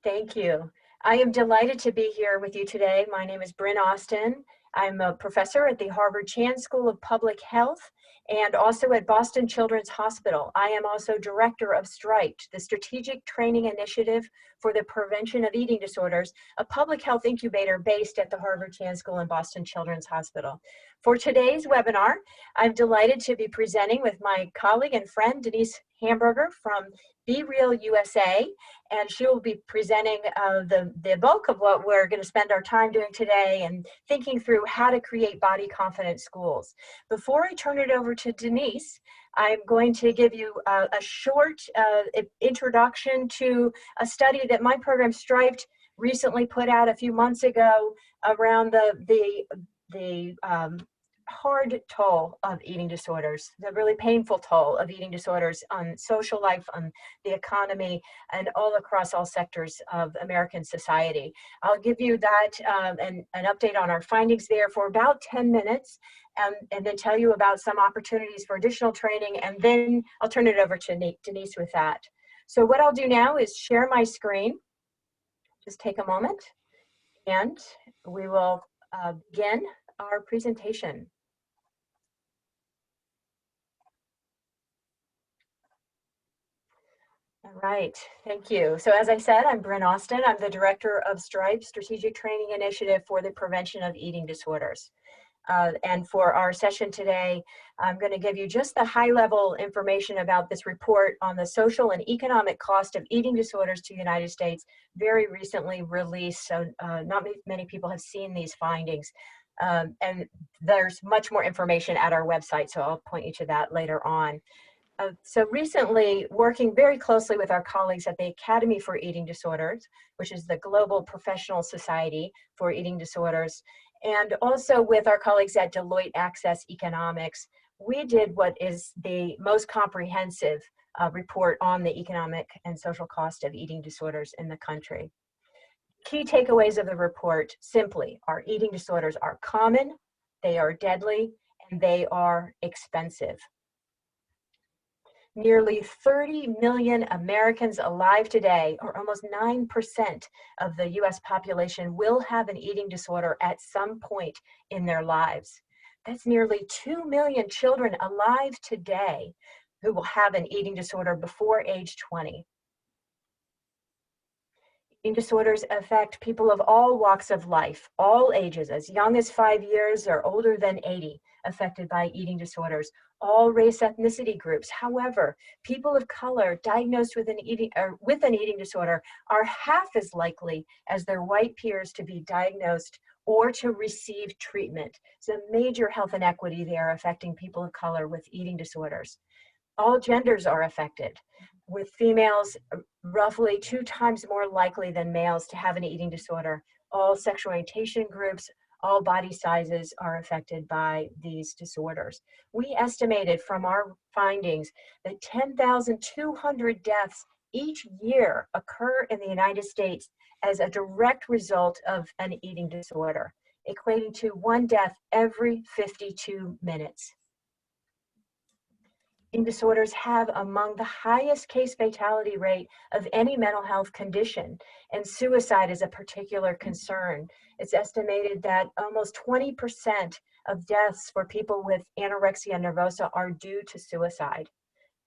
Thank you. I am delighted to be here with you today. My name is Bryn Austin. I'm a professor at the Harvard Chan School of Public Health and also at Boston Children's Hospital. I am also director of STRIPE, the Strategic Training Initiative for the Prevention of Eating Disorders, a public health incubator based at the Harvard Chan School and Boston Children's Hospital. For today's webinar, I'm delighted to be presenting with my colleague and friend, Denise Hamburger from Be Real USA, and she will be presenting the bulk of what we're going to spend our time doing today and thinking through how to create body confident schools. Before I turn it over to Denise, I'm going to give you a short introduction to a study that my program STRIPE recently put out a few months ago around the hard toll of eating disorders, the really painful toll of eating disorders on social life, on the economy, and all across all sectors of American society. I'll give you that and an update on our findings there for about 10 minutes, and then tell you about some opportunities for additional training, and then I'll turn it over to Denise with that. So what I'll do now is share my screen. Just take a moment, and we will begin our presentation. All right, thank you. So as I said, I'm Bryn Austin. I'm the director of STRIPE, Strategic Training Initiative for the Prevention of Eating Disorders. And for our session today, I'm going to give you just the high-level information about this report on the social and economic cost of eating disorders to the United States, very recently released, so not many people have seen these findings. And there's much more information at our website, so I'll point you to that later on. So recently, working very closely with our colleagues at the Academy for Eating Disorders, which is the global professional society for eating disorders, and also with our colleagues at Deloitte Access Economics, we did what is the most comprehensive report on the economic and social cost of eating disorders in the country. Key takeaways of the report simply are eating disorders are common, they are deadly, and they are expensive. Nearly 30 million Americans alive today, or almost 9% of the US population, will have an eating disorder at some point in their lives. That's nearly 2 million children alive today who will have an eating disorder before age 20. Eating disorders affect people of all walks of life, all ages, as young as 5 years or older than 80, affected by eating disorders, all race ethnicity groups. However, people of color diagnosed with an eating disorder are half as likely as their white peers to be diagnosed or to receive treatment. It's a major health inequity there affecting people of color with eating disorders. All genders are affected, with females roughly 2 times more likely than males to have an eating disorder. All sexual orientation groups, all body sizes are affected by these disorders. We estimated from our findings that 10,200 deaths each year occur in the United States as a direct result of an eating disorder, equating to 1 death every 52 minutes. Eating disorders have among the highest case fatality rate of any mental health condition, and suicide is a particular concern. It's estimated that almost 20% of deaths for people with anorexia nervosa are due to suicide.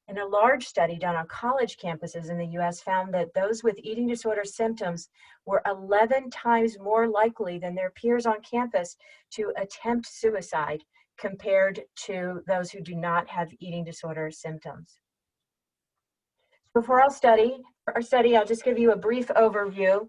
And a large study done on college campuses in the US found that those with eating disorder symptoms were 11 times more likely than their peers on campus to attempt suicide compared to those who do not have eating disorder symptoms. So for our study, I'll just give you a brief overview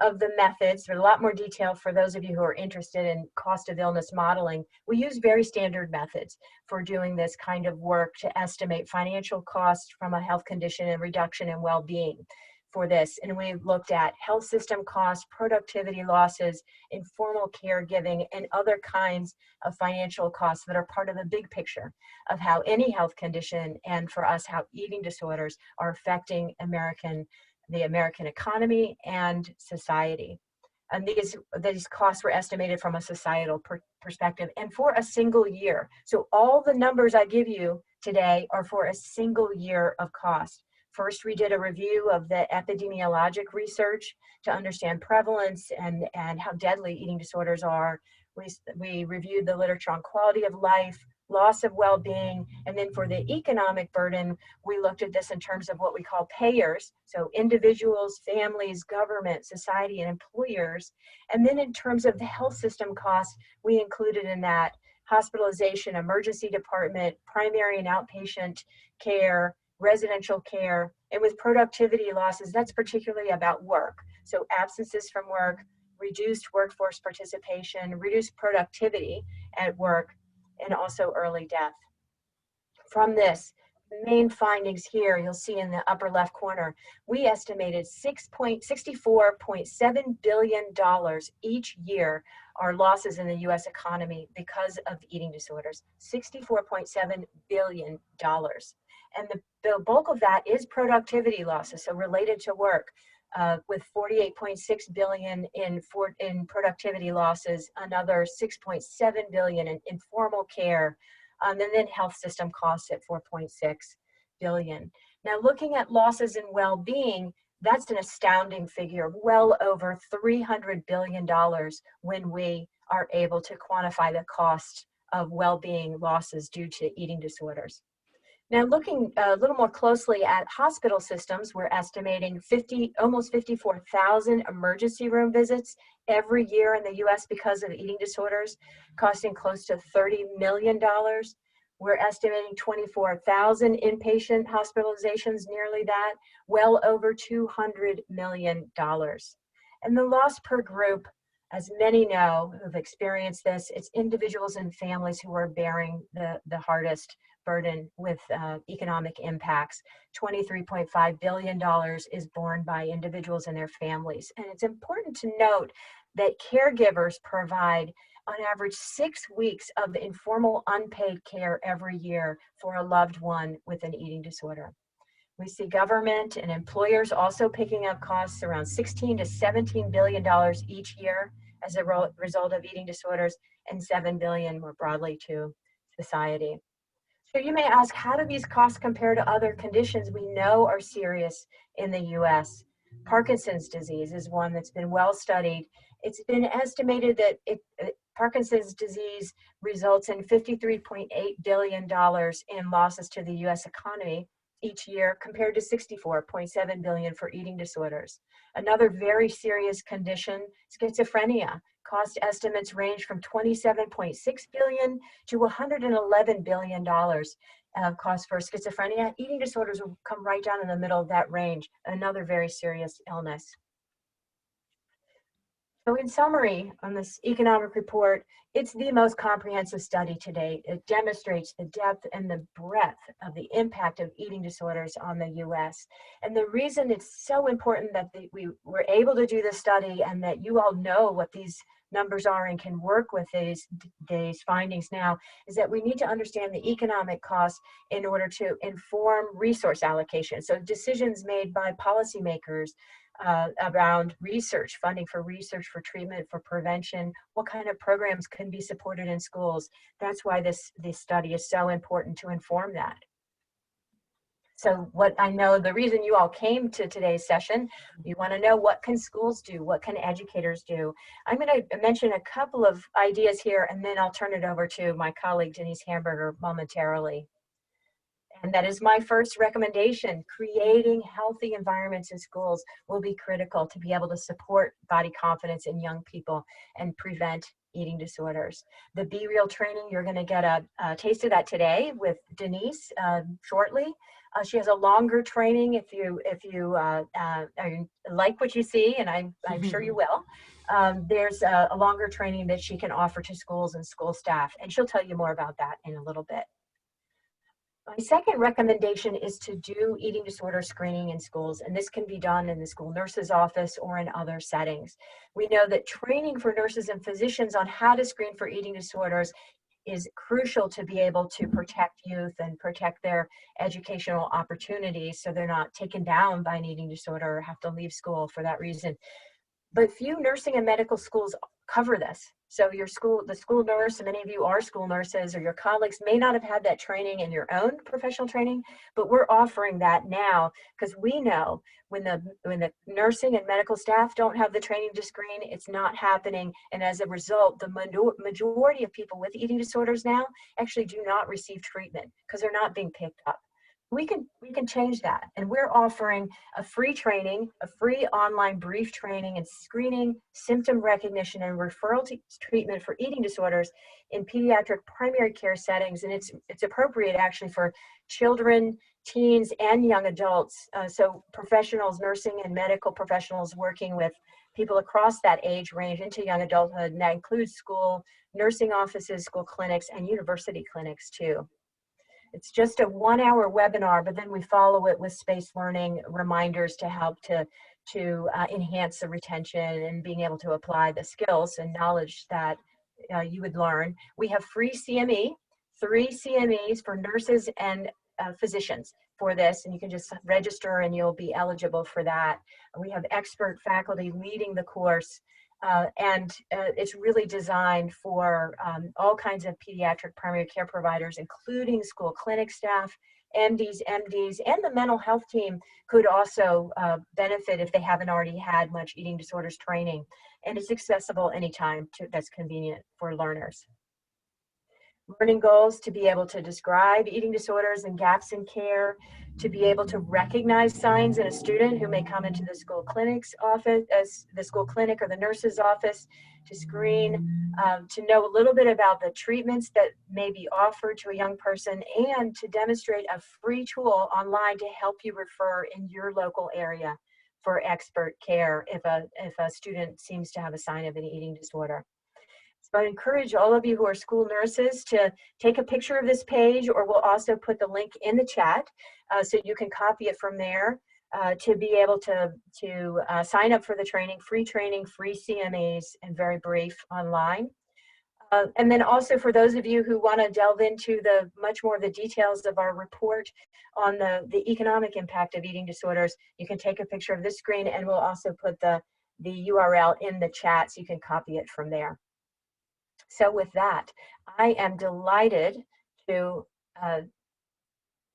of the methods. There's a lot more detail for those of you who are interested in cost of illness modeling. We use very standard methods for doing this kind of work to estimate financial costs from a health condition and reduction in well-being for this. And we've looked at health system costs, productivity losses, informal caregiving, and other kinds of financial costs that are part of the big picture of how any health condition, and for us, how eating disorders are affecting the American economy and society. And these costs were estimated from a societal perspective and for a single year. So all the numbers I give you today are for a single year of cost First, we did a review of the epidemiologic research to understand prevalence and how deadly eating disorders are. We reviewed the literature on quality of life, loss of well-being, and then for the economic burden, we looked at this in terms of what we call payers, so individuals, families, government, society, and employers. And then in terms of the health system costs, we included in that hospitalization, emergency department, primary and outpatient care, residential care, and with productivity losses, that's particularly about work. So absences from work, reduced workforce participation, reduced productivity at work, and also early death. From this, the main findings here, you'll see in the upper left corner, we estimated $64.7 billion each year are losses in the US economy because of eating disorders, $64.7 billion. And the bulk of that is productivity losses, so related to work, with 48.6 billion in productivity losses, another 6.7 billion in informal care, and then health system costs at 4.6 billion. Now, looking at losses in well-being, that's an astounding figure, well over $300 billion when we are able to quantify the cost of well-being losses due to eating disorders. Now, looking a little more closely at hospital systems, we're estimating almost 54,000 emergency room visits every year in the US because of eating disorders, costing close to $30 million. We're estimating 24,000 inpatient hospitalizations, nearly that, well over $200 million. And the loss per group, as many know who've experienced this, it's individuals and families who are bearing the hardest burden with economic impacts. $23.5 billion is borne by individuals and their families. And it's important to note that caregivers provide on average 6 weeks of informal unpaid care every year for a loved one with an eating disorder. We see government and employers also picking up costs around $16 to $17 billion each year as a result of eating disorders, and $7 billion more broadly to society. So you may ask, how do these costs compare to other conditions we know are serious in the US? Parkinson's disease is one that's been well studied. It's been estimated that Parkinson's disease results in $53.8 billion in losses to the US economy each year, compared to $64.7 billion for eating disorders. Another very serious condition, schizophrenia. Cost estimates range from $27.6 billion to $111 billion cost for schizophrenia. Eating disorders will come right down in the middle of that range, another very serious illness. So in summary, on this economic report, it's the most comprehensive study to date. It demonstrates the depth and the breadth of the impact of eating disorders on the US. And the reason it's so important that we were able to do this study and that you all know what these numbers are and can work with these findings now is that we need to understand the economic costs in order to inform resource allocation. So decisions made by policymakers around research, funding for research, for treatment, for prevention, what kind of programs can be supported in schools. That's why this study is so important to inform that. So what I know, the reason you all came to today's session, you want to know what can schools do, what can educators do. I'm going to mention a couple of ideas here, and then I'll turn it over to my colleague Denise Hamburger momentarily. And that is my first recommendation. Creating healthy environments in schools will be critical to be able to support body confidence in young people and prevent eating disorders. The Be Real training, you're going to get a taste of that today with Denise shortly. She has a longer training if you like what you see, and I'm sure you will. There's a longer training that she can offer to schools and school staff, and she'll tell you more about that in a little bit. My second recommendation is to do eating disorder screening in schools, and this can be done in the school nurse's office or in other settings. We know that training for nurses and physicians on how to screen for eating disorders is crucial to be able to protect youth and protect their educational opportunities so they're not taken down by an eating disorder or have to leave school for that reason. But few nursing and medical schools cover this. So the school nurse, many of you are school nurses, or your colleagues may not have had that training in your own professional training, but we're offering that now because we know when the nursing and medical staff don't have the training to screen, it's not happening. And as a result, the majority of people with eating disorders now actually do not receive treatment because they're not being picked up. We can change that, and we're offering a free training, a free online brief training in screening, symptom recognition, and referral to treatment for eating disorders in pediatric primary care settings. And it's appropriate actually for children, teens, and young adults. So professionals, nursing and medical professionals working with people across that age range into young adulthood, and that includes school nursing offices, school clinics, and university clinics too. It's just a 1-hour webinar, but then we follow it with spaced learning reminders to help to enhance the retention and being able to apply the skills and knowledge that you would learn. We have free CME, 3 CMEs for nurses and physicians for this, and you can just register and you'll be eligible for that. We have expert faculty leading the course. And it's really designed for all kinds of pediatric primary care providers, including school clinic staff, MDs, MDs, and the mental health team could also benefit if they haven't already had much eating disorders training. And it's accessible anytime that's convenient for learners. Learning goals: to be able to describe eating disorders and gaps in care, to be able to recognize signs in a student who may come into the school clinic's office, as the school clinic or the nurse's office, to screen, to know a little bit about the treatments that may be offered to a young person, and to demonstrate a free tool online to help you refer in your local area for expert care if a student seems to have a sign of an eating disorder. So I encourage all of you who are school nurses to take a picture of this page, or we'll also put the link in the chat so you can copy it from there to be able to sign up for the training, free CMAs, and very brief online. And then also for those of you who want to delve into the much more of the details of our report on the economic impact of eating disorders, you can take a picture of this screen, and we'll also put the URL in the chat so you can copy it from there. So with that, I am delighted to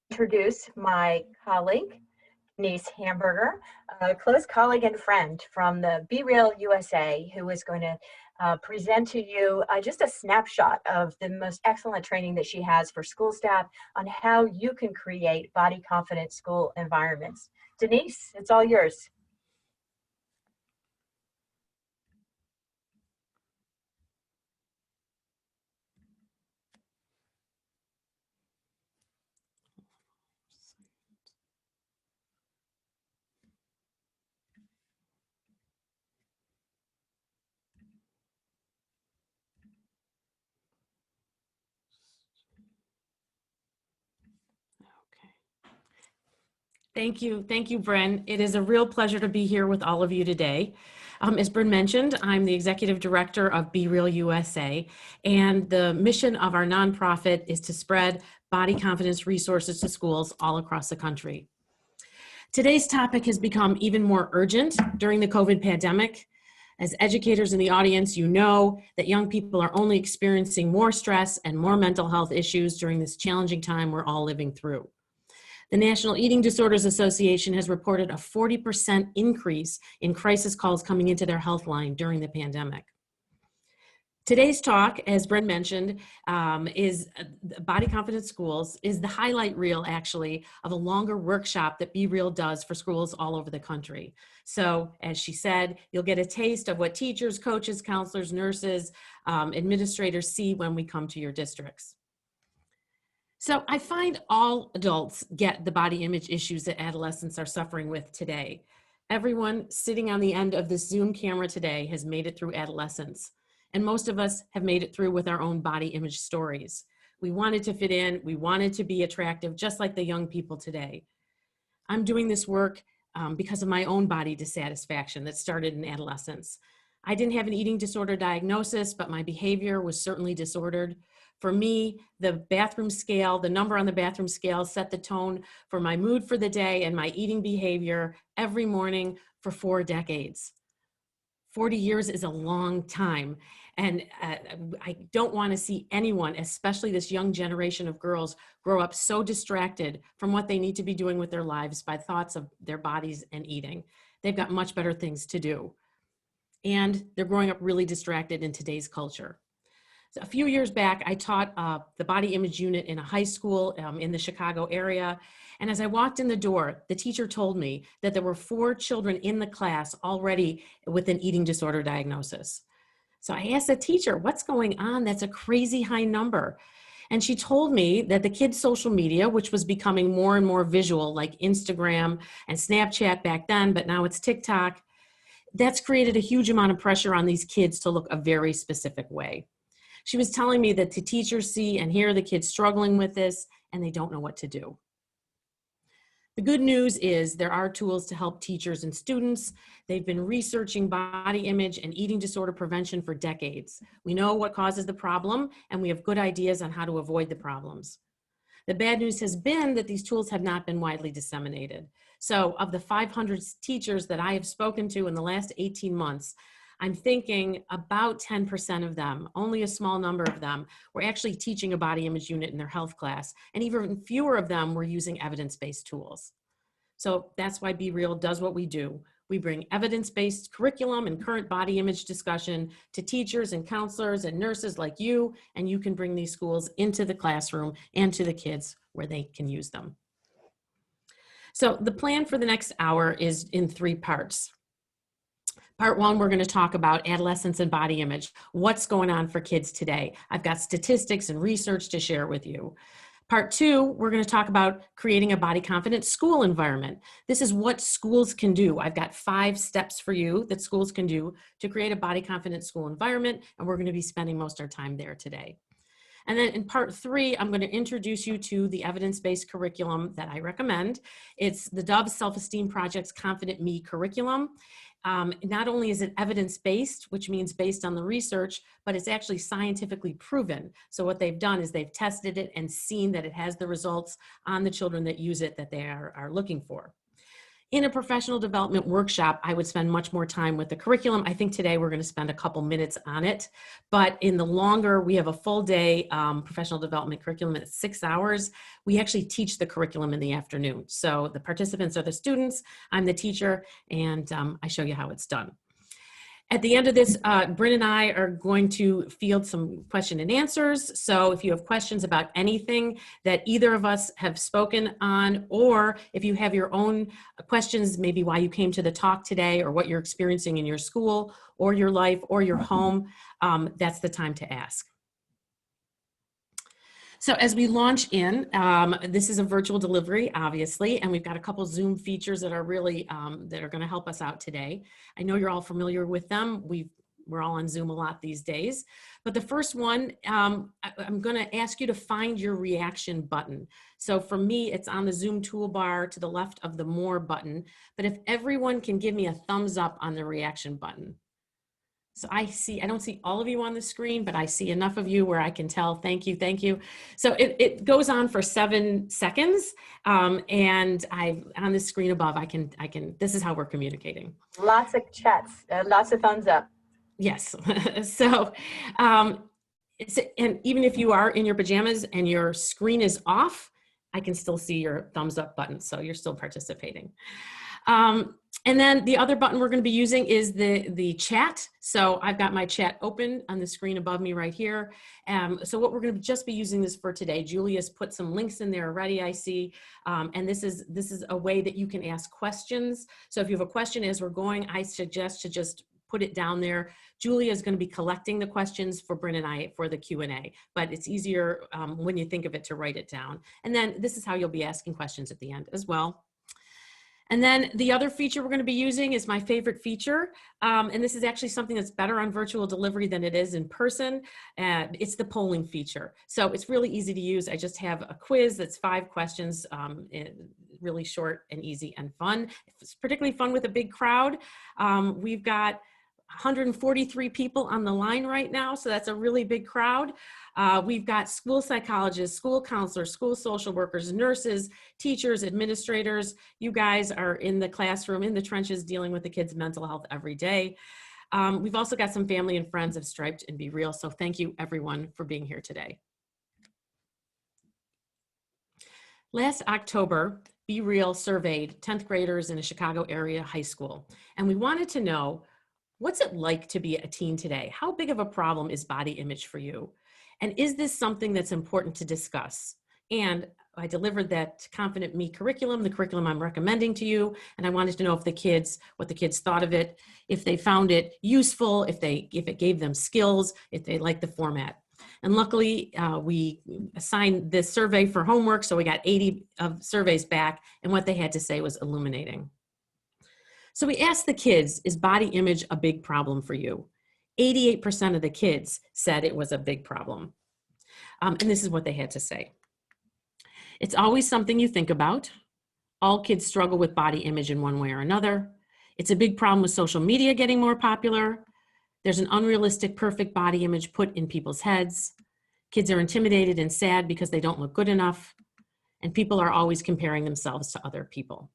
introduce my colleague, Denise Hamburger, a close colleague and friend from the Be Real USA, who is going to present to you just a snapshot of the most excellent training that she has for school staff on how you can create body confident school environments. Denise, it's all yours. Thank you, Bryn. It is a real pleasure to be here with all of you today. As Bryn mentioned, I'm the Executive Director of Be Real USA, and the mission of our nonprofit is to spread body confidence resources to schools all across the country. Today's topic has become even more urgent during the COVID pandemic. As educators in the audience, you know that young people are only experiencing more stress and more mental health issues during this challenging time we're all living through. The National Eating Disorders Association has reported a 40% increase in crisis calls coming into their health line during the pandemic. Today's talk, as Bryn mentioned, is Body Confident Schools, is the highlight reel actually of a longer workshop that Be Real does for schools all over the country. So as she said, you'll get a taste of what teachers, coaches, counselors, nurses, administrators see when we come to your districts. So I find all adults get the body image issues that adolescents are suffering with today. Everyone sitting on the end of this Zoom camera today has made it through adolescence. And most of us have made it through with our own body image stories. We wanted to fit in, we wanted to be attractive, just like the young people today. I'm doing this work because of my own body dissatisfaction that started in adolescence. I didn't have an eating disorder diagnosis, but my behavior was certainly disordered. For me, the bathroom scale, the number on the bathroom scale set the tone for my mood for the day and my eating behavior every morning for 4 decades. 40 years is a long time. And I don't want to see anyone, especially this young generation of girls, grow up so distracted from what they need to be doing with their lives by thoughts of their bodies and eating. They've got much better things to do. And they're growing up really distracted in today's culture. So a few years back, I taught the body image unit in a high school in the Chicago area. And as I walked in the door, the teacher told me that there were 4 children in the class already with an eating disorder diagnosis. So I asked the teacher, what's going on? That's a crazy high number. And she told me that the kids' social media, which was becoming more and more visual, like Instagram and Snapchat back then, but now it's TikTok, that's created a huge amount of pressure on these kids to look a very specific way. She was telling me that the teachers see and hear the kids struggling with this, and they don't know what to do. The good news is there are tools to help teachers and students. They've been researching body image and eating disorder prevention for decades. We know what causes the problem, and we have good ideas on how to avoid the problems. The bad news has been that these tools have not been widely disseminated. So of the 500 teachers that I have spoken to in the last 18 months, I'm thinking about 10% of them, only a small number of them, were actually teaching a body image unit in their health class, and even fewer of them were using evidence-based tools. So that's why Be Real does what we do. We bring evidence-based curriculum and current body image discussion to teachers and counselors and nurses like you, and you can bring these schools into the classroom and to the kids where they can use them. So the plan for the next hour is in 3 parts. Part 1, we're going to talk about adolescence and body image. What's going on for kids today? I've got statistics and research to share with you. Part 2, we're going to talk about creating a body confident school environment. This is what schools can do. I've got 5 steps for you that schools can do to create a body confident school environment, and we're going to be spending most of our time there today. And then in part 3, I'm going to introduce you to the evidence-based curriculum that I recommend. It's the Dove Self-Esteem Project's Confident Me curriculum. Not only is it evidence-based, which means based on the research, but it's actually scientifically proven. So what they've done is they've tested it and seen that it has the results on the children that use it that they are looking for. In a professional development workshop, I would spend much more time with the curriculum. I think today we're going to spend a couple minutes on it, but in the longer, we have a full day professional development curriculum at 6 hours. We actually teach the curriculum in the afternoon. So the participants are the students, I'm the teacher, and I show you how it's done. At the end of this, Bryn and I are going to field some question and answers. So if you have questions about anything that either of us have spoken on, or if you have your own questions, maybe why you came to the talk today or what you're experiencing in your school or your life or your home, that's the time to ask. So as we launch in, this is a virtual delivery, obviously, and we've got a couple Zoom features that are really, that are going to help us out today. I know you're all familiar with them. We're all on Zoom a lot these days. But the first one, I'm going to ask you to find your reaction button. So for me, it's on the Zoom toolbar to the left of the More button. But if everyone can give me a thumbs up on the reaction button. So I don't see all of you on the screen, but I see enough of you where I can tell, thank you, thank you. So it goes on for 7 seconds. And on the screen above, this is how we're communicating. Lots of chats, lots of thumbs up. Yes. So, and even if you are in your pajamas and your screen is off, I can still see your thumbs up button. So you're still participating. And then the other button we're going to be using is the chat. So I've got my chat open on the screen above me right here. So what we're going to just be using this for today, Julia's put some links in there already, I see. And this is a way that you can ask questions. So if you have a question as we're going, I suggest to just put it down there. Julia is going to be collecting the questions for Bryn and I for the Q&A, but it's easier when you think of it to write it down. And then this is how you'll be asking questions at the end as well. And then the other feature we're going to be using is my favorite feature. And this is actually something that's better on virtual delivery than it is in person. It's the polling feature. So it's really easy to use. I just have a quiz that's 5 questions, really short and easy and fun. It's particularly fun with a big crowd. We've got 143 people on the line right now, so that's a really big crowd. We've got school psychologists, school counselors, school social workers, nurses, teachers, administrators. You guys are in the classroom, in the trenches, dealing with the kids' mental health every day. We've also got some family and friends of Striped and Be Real, so thank you everyone for being here today. Last October, Be Real surveyed 10th graders in a Chicago area high school, and we wanted to know, what's it like to be a teen today? How big of a problem is body image for you? And is this something that's important to discuss? And I delivered that Confident Me curriculum, the curriculum I'm recommending to you, and I wanted to know if what the kids thought of it, if they found it useful, if it gave them skills, if they liked the format. And luckily, we assigned this survey for homework, so we got 80 of surveys back, and what they had to say was illuminating. So we asked the kids, is body image a big problem for you? 88% of the kids said it was a big problem. And this is what they had to say. It's always something you think about. All kids struggle with body image in one way or another. It's a big problem with social media getting more popular. There's an unrealistic, perfect body image put in people's heads. Kids are intimidated and sad because they don't look good enough. And people are always comparing themselves to other people.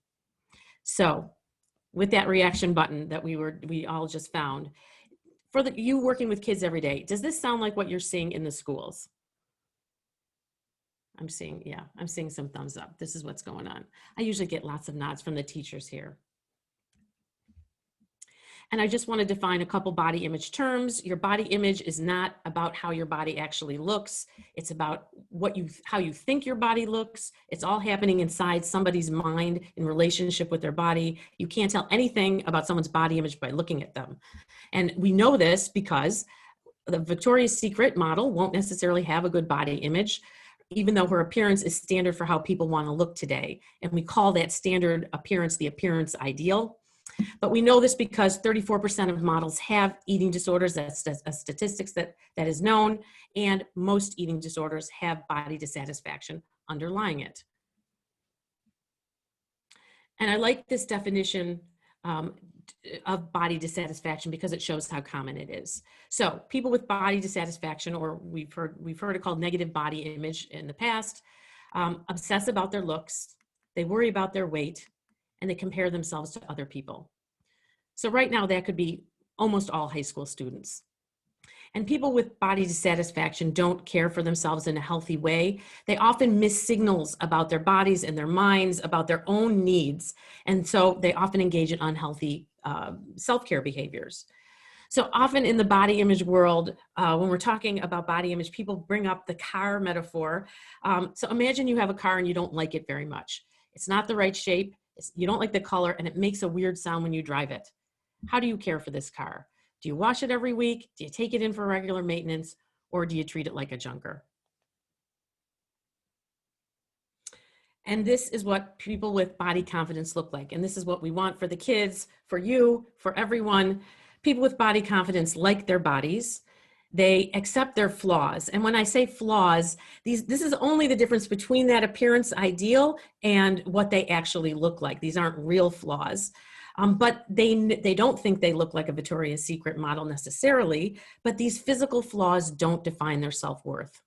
So with that reaction button that we all just found, for you working with kids every day, does this sound like what you're seeing in the schools? I'm seeing some thumbs up. This is what's going on. I usually get lots of nods from the teachers here. And I just want to define a couple body image terms. Your body image is not about how your body actually looks. It's about how you think your body looks. It's all happening inside somebody's mind in relationship with their body. You can't tell anything about someone's body image by looking at them. And we know this because the Victoria's Secret model won't necessarily have a good body image, even though her appearance is standard for how people want to look today. And we call that standard appearance the appearance ideal. But we know this because 34% of models have eating disorders. That's a statistics that is known. And most eating disorders have body dissatisfaction underlying it. And I like this definition of body dissatisfaction because it shows how common it is. So people with body dissatisfaction, or we've heard it called negative body image in the past, obsess about their looks, they worry about their weight, and they compare themselves to other people. So right now that could be almost all high school students. And people with body dissatisfaction don't care for themselves in a healthy way. They often miss signals about their bodies and their minds, about their own needs. And so they often engage in unhealthy self-care behaviors. So often in the body image world, when we're talking about body image, people bring up the car metaphor. So imagine you have a car and you don't like it very much. It's not the right shape. You don't like the color, and it makes a weird sound when you drive it. How do you care for this car? Do you wash it every week? Do you take it in for regular maintenance? Or do you treat it like a junker? And this is what people with body confidence look like. And this is what we want for the kids, for you, for everyone. People with body confidence like their bodies. They accept their flaws. And when I say flaws, this is only the difference between that appearance ideal and what they actually look like. These aren't real flaws. But they don't think they look like a Victoria's Secret model necessarily, but these physical flaws don't define their self-worth.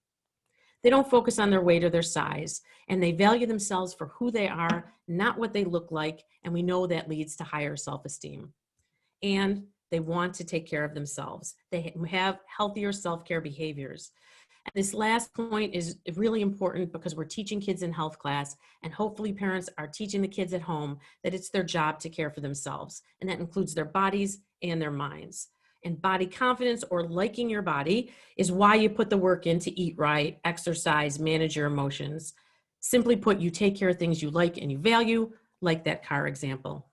They don't focus on their weight or their size, and they value themselves for who they are, not what they look like, and we know that leads to higher self-esteem. And they want to take care of themselves. They have healthier self-care behaviors. And this last point is really important because we're teaching kids in health class, and hopefully parents are teaching the kids at home that it's their job to care for themselves. And that includes their bodies and their minds. And body confidence, or liking your body, is why you put the work in to eat right, exercise, manage your emotions. Simply put, you take care of things you like and you value, like that car example.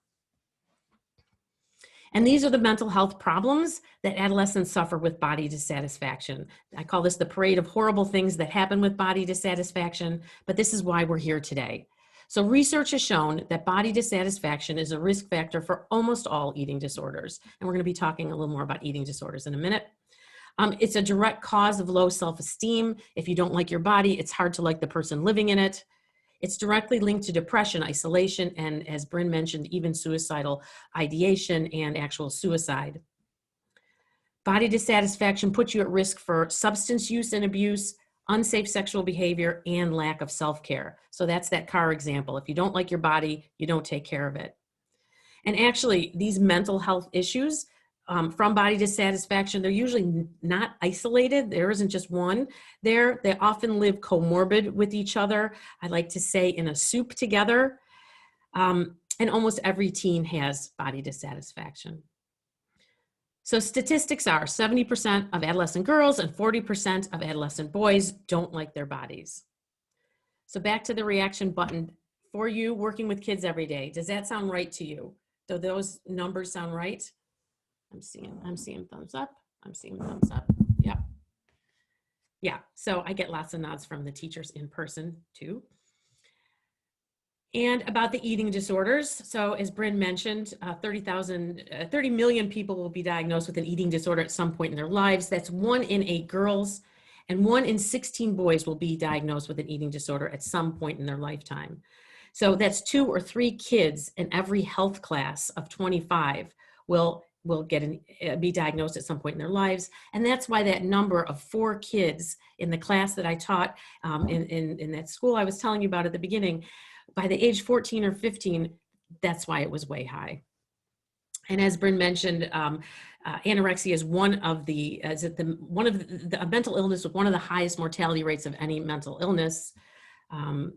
And these are the mental health problems that adolescents suffer with body dissatisfaction. I call this the parade of horrible things that happen with body dissatisfaction, but this is why we're here today. So research has shown that body dissatisfaction is a risk factor for almost all eating disorders. And we're going to be talking a little more about eating disorders in a minute. It's a direct cause of low self-esteem. If you don't like your body, it's hard to like the person living in it. It's directly linked to depression, isolation, and as Bryn mentioned, even suicidal ideation and actual suicide. Body dissatisfaction puts you at risk for substance use and abuse, unsafe sexual behavior, and lack of self-care. So that's that car example. If you don't like your body, you don't take care of it. And actually, these mental health issues from body dissatisfaction. They're usually not isolated. There isn't just one there. They often live comorbid with each other. I like to say in a soup together. And almost every teen has body dissatisfaction. So statistics are 70% of adolescent girls and 40% of adolescent boys don't like their bodies. So back to the reaction button for you working with kids every day. Does that sound right to you? Do those numbers sound right? I'm seeing thumbs up. I'm seeing thumbs up. Yep. Yeah, so I get lots of nods from the teachers in person too. And about the eating disorders. So as Bryn mentioned, 30 million people will be diagnosed with an eating disorder at some point in their lives. That's 1 in 8 girls, and 1 in 16 boys will be diagnosed with an eating disorder at some point in their lifetime. So that's 2 or 3 kids in every health class of 25 will be diagnosed at some point in their lives. And that's why that number of 4 kids in the class that I taught in that school I was telling you about at the beginning, by the age 14 or 15, that's why it was way high. And as Bryn mentioned, anorexia is one of the mental illness with one of the highest mortality rates of any mental illness. The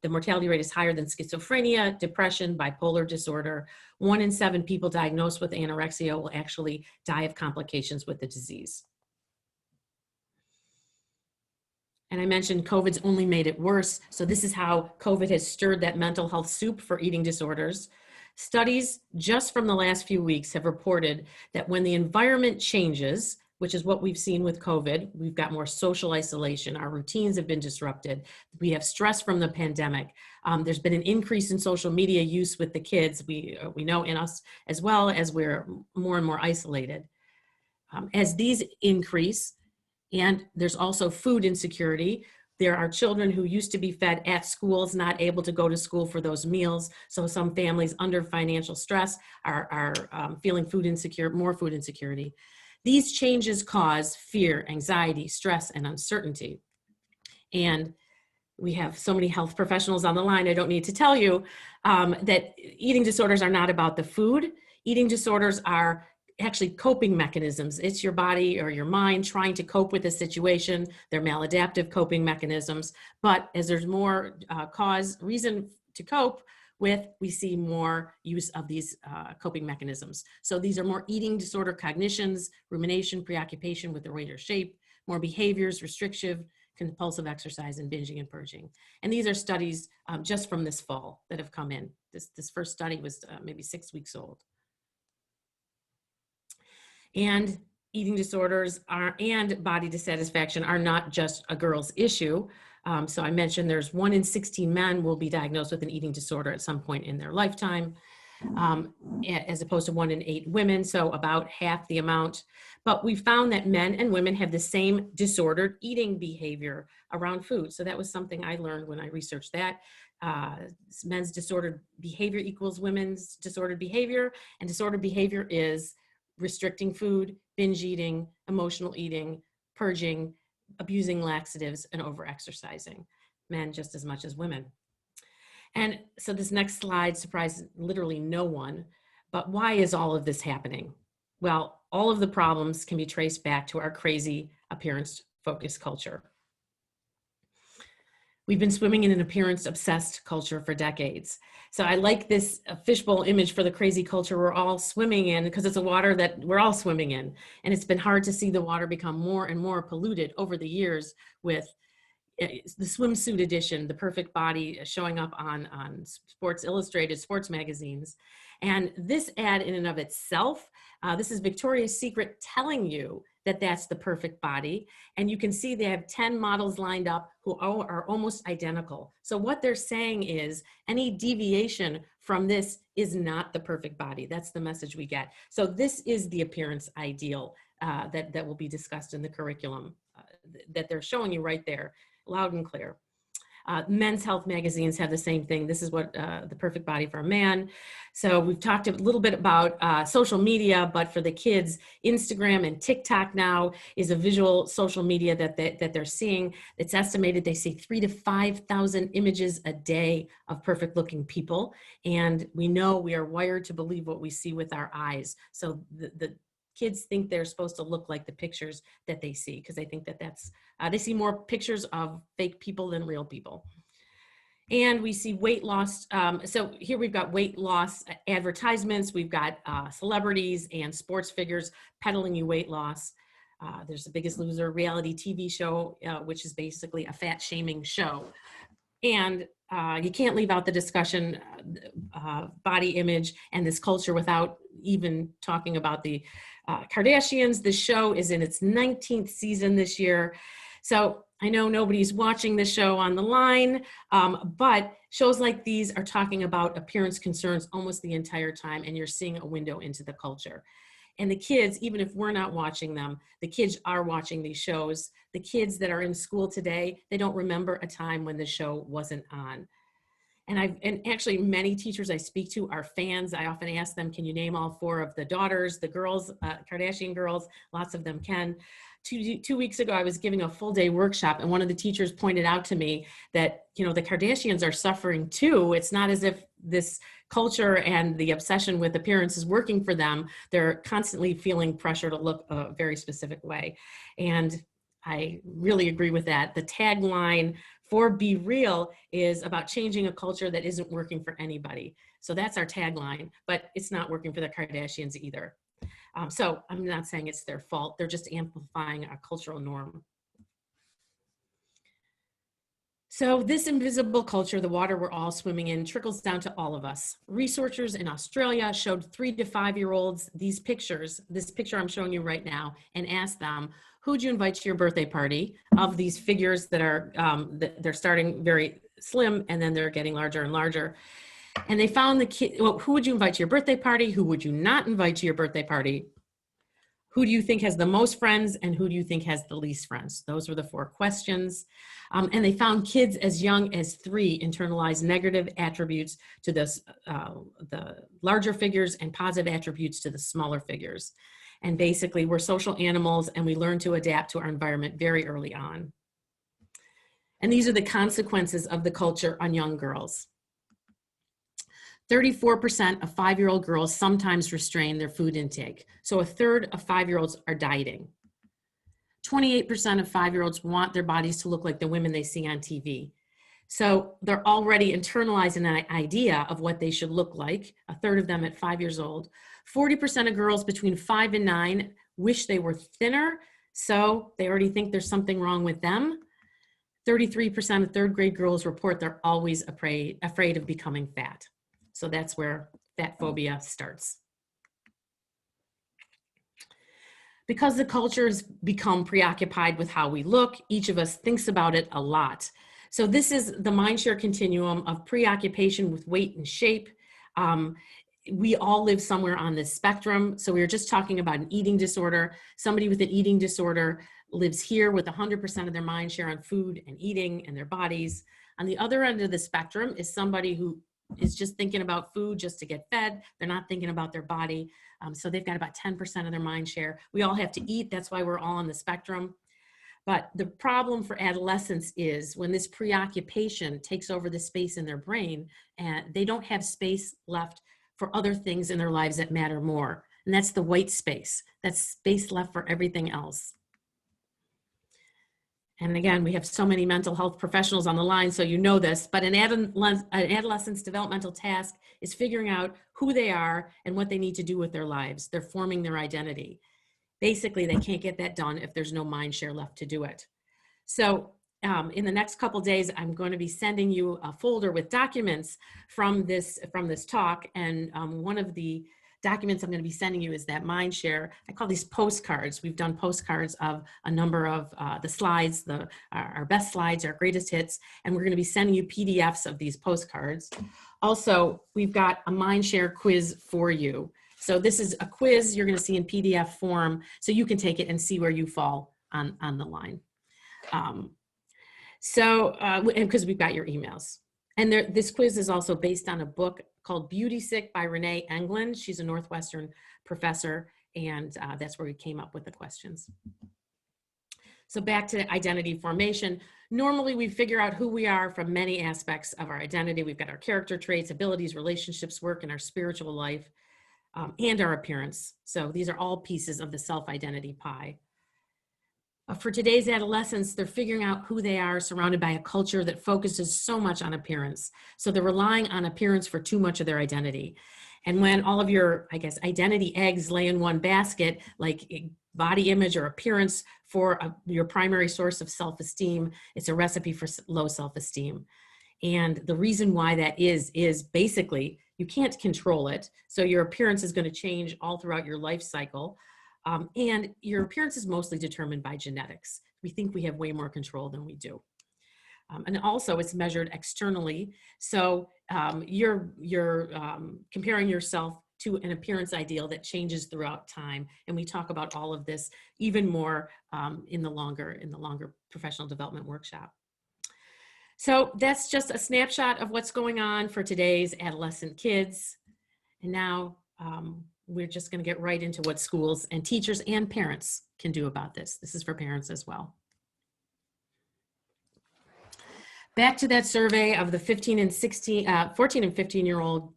mortality rate is higher than schizophrenia, depression, bipolar disorder. 1 in 7 people diagnosed with anorexia will actually die of complications with the disease. And I mentioned COVID's only made it worse. So this is how COVID has stirred that mental health soup for eating disorders. Studies just from the last few weeks have reported that when the environment changes, which is what we've seen with COVID, we've got more social isolation, our routines have been disrupted, we have stress from the pandemic, there's been an increase in social media use with the kids, we know in us as well, as we're more and more isolated. As these increase, and there's also food insecurity. There are children who used to be fed at schools, not able to go to school for those meals. So some families under financial stress are feeling food insecure, more food insecurity. These changes cause fear, anxiety, stress, and uncertainty. And we have so many health professionals on the line, I don't need to tell you that eating disorders are not about the food. Eating disorders are actually coping mechanisms. It's your body or your mind trying to cope with a situation. They're maladaptive coping mechanisms. But as there's more reason to cope with, we see more use of these coping mechanisms. So these are more eating disorder cognitions, rumination, preoccupation with the weight or shape, more behaviors, restrictive, compulsive exercise, and binging and purging. And these are studies just from this fall that have come in. This first study was maybe 6 weeks old. And eating disorders and body dissatisfaction are not just a girl's issue. So I mentioned there's 1 in 16 men will be diagnosed with an eating disorder at some point in their lifetime, as opposed to 1 in 8 women, so about half the amount. But we found that men and women have the same disordered eating behavior around food. So that was something I learned when I researched that. Men's disordered behavior equals women's disordered behavior, and disordered behavior is restricting food, binge eating, emotional eating, purging, abusing laxatives, and over-exercising. Men just as much as women. And so this next slide surprised literally no one, but why is all of this happening? Well, all of the problems can be traced back to our crazy appearance-focused culture. We've been swimming in an appearance-obsessed culture for decades. So I like this fishbowl image for the crazy culture we're all swimming in, because it's a water that we're all swimming in. And it's been hard to see the water become more and more polluted over the years with the swimsuit edition, the perfect body showing up on Sports Illustrated, sports magazines. And this ad in and of itself, this is Victoria's Secret telling you that that's the perfect body. And you can see they have 10 models lined up who are almost identical. So what they're saying is any deviation from this is not the perfect body. That's the message we get. So this is the appearance ideal that will be discussed in the curriculum that they're showing you right there, loud and clear. Men's health magazines have the same thing. This is what the perfect body for a man. So we've talked a little bit about social media, but for the kids, Instagram and TikTok now is a visual social media that they're seeing. It's estimated they see 3,000 to 5,000 images a day of perfect looking people. And we know we are wired to believe what we see with our eyes. So the kids think they're supposed to look like the pictures that they see, because they think that they see more pictures of fake people than real people. And we see weight loss. So here we've got weight loss advertisements. We've got celebrities and sports figures peddling you weight loss. There's The Biggest Loser reality TV show, which is basically a fat shaming show. And you can't leave out the discussion, body image and this culture without even talking about the Kardashians. The show is in its 19th season this year. So I know nobody's watching the show on the line, but shows like these are talking about appearance concerns almost the entire time, and you're seeing a window into the culture. And the kids, even if we're not watching them, the kids are watching these shows. The kids that are in school today, they don't remember a time when the show wasn't on. And actually many teachers I speak to are fans. I often ask them, can you name all 4 of the daughters, the girls, Kardashian girls? Lots of them can. 2 weeks ago, I was giving a full day workshop, and one of the teachers pointed out to me that, the Kardashians are suffering too. It's not as if this culture and the obsession with appearance is working for them. They're constantly feeling pressure to look a very specific way. And I really agree with that. The tagline for Be Real is about changing a culture that isn't working for anybody. So that's our tagline, but it's not working for the Kardashians either. So I'm not saying it's their fault. They're just amplifying a cultural norm. So this invisible culture, the water we're all swimming in, trickles down to all of us. Researchers in Australia showed 3 to 5-year-olds these pictures, this picture I'm showing you right now, and asked them, who'd you invite to your birthday party of these figures that are, they're starting very slim and then they're getting larger and larger. And they found the kid, well, who would you invite to your birthday party? Who would you not invite to your birthday party? Who do you think has the most friends, and who do you think has the least friends? Those were the 4 questions. And they found kids as young as 3 internalize negative attributes to this, the larger figures, and positive attributes to the smaller figures. And basically, we're social animals, and we learn to adapt to our environment very early on. And these are the consequences of the culture on young girls. 34% of 5-year-old girls sometimes restrain their food intake. So 1/3 of 5-year-olds are dieting. 28% of 5-year-olds want their bodies to look like the women they see on TV. So they're already internalizing an idea of what they should look like, 1/3 of them at 5 years old. 40% of girls between 5 and 9 wish they were thinner, so they already think there's something wrong with them. 33% of 3rd grade girls report they're always afraid of becoming fat. So that's where fat phobia starts. Because the culture has become preoccupied with how we look, each of us thinks about it a lot. So this is the mindshare continuum of preoccupation with weight and shape. We all live somewhere on this spectrum. So we were just talking about an eating disorder. Somebody with an eating disorder lives here with 100% of their mind share on food and eating and their bodies. On the other end of the spectrum is somebody who is just thinking about food just to get fed. They're not thinking about their body. So they've got about 10% of their mind share. We all have to eat. That's why we're all on the spectrum. But the problem for adolescents is when this preoccupation takes over the space in their brain, and they don't have space left for other things in their lives that matter more. And that's the white space. That's space left for everything else. And again, we have so many mental health professionals on the line, so you know this, but an adolescent's developmental task is figuring out who they are and what they need to do with their lives. They're forming their identity. Basically, they can't get that done if there's no mind share left to do it. So in the next couple days, I'm going to be sending you a folder with documents from this talk, and one of the documents I'm going to be sending you is that mind share. I call these postcards. We've done postcards of a number of the slides, our best slides, our greatest hits, and we're going to be sending you PDFs of these postcards. Also, we've got a mind share quiz for you. So this is a quiz you're going to see in PDF form, so you can take it and see where you fall on the line. So, because we've got your emails. And this quiz is also based on a book called Beauty Sick by Renee Englund. She's a Northwestern professor, and that's where we came up with the questions. So back to identity formation. Normally we figure out who we are from many aspects of our identity. We've got our character traits, abilities, relationships, work, and our spiritual life, and our appearance. So these are all pieces of the self-identity pie. For today's adolescents, they're figuring out who they are surrounded by a culture that focuses so much on appearance. So they're relying on appearance for too much of their identity. And when all of your, I guess, identity eggs lay in one basket, like body image or appearance for your primary source of self-esteem, it's a recipe for low self-esteem. And the reason why that is basically you can't control it. So your appearance is going to change all throughout your life cycle. And your appearance is mostly determined by genetics. We think we have way more control than we do. And also it's measured externally. So you're comparing yourself to an appearance ideal that changes throughout time. And we talk about all of this even more in the longer professional development workshop. So that's just a snapshot of what's going on for today's adolescent kids. And now we're just going to get right into what schools and teachers and parents can do about this. This is for parents as well. Back to that survey of the 14 and 15-year-old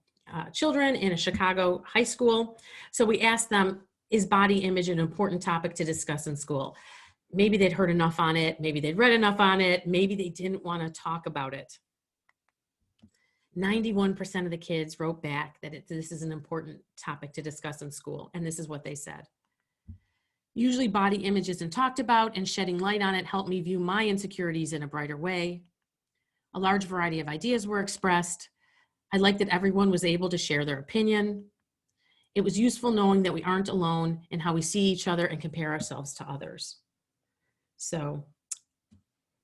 children in a Chicago high school. So we asked them, is body image an important topic to discuss in school? Maybe they'd heard enough on it. Maybe they'd read enough on it. Maybe they didn't want to talk about it. 91% of the kids wrote back that this is an important topic to discuss in school. And this is what they said. Usually body image isn't talked about, and shedding light on it helped me view my insecurities in a brighter way. A large variety of ideas were expressed. I liked that everyone was able to share their opinion. It was useful knowing that we aren't alone in how we see each other and compare ourselves to others. So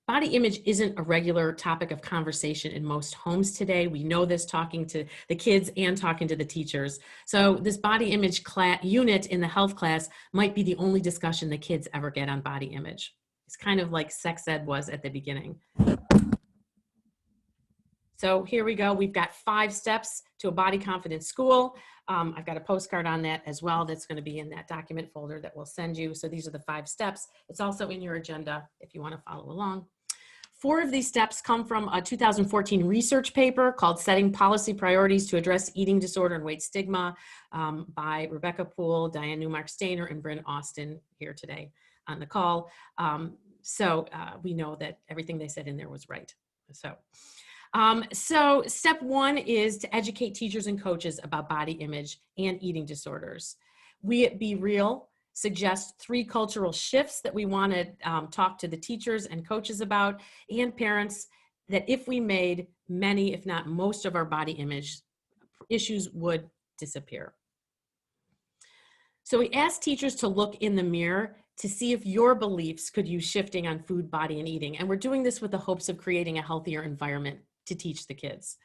body image isn't a regular topic of conversation in most homes today. We know this talking to the kids and talking to the teachers. So this body image unit in the health class might be the only discussion the kids ever get on body image. It's kind of like sex ed was at the beginning. So here we go. We've got 5 steps to a body confident school. I've got a postcard on that as well that's going to be in that document folder that we'll send you. So these are the 5 steps. It's also in your agenda if you want to follow along. 4 of these steps come from a 2014 research paper called Setting Policy Priorities to Address Eating Disorder and Weight Stigma by Rebecca Poole, Diane Newmark-Stainer, and Bryn Austin here today on the call. So we know that everything they said in there was right. So step 1 is to educate teachers and coaches about body image and eating disorders. We at Be Real suggest 3 cultural shifts that we want to talk to the teachers and coaches about, and parents, that if we made many, if not most of our body image issues would disappear. So we asked teachers to look in the mirror to see if your beliefs could use shifting on food, body, and eating. And we're doing this with the hopes of creating a healthier environment to teach the kids.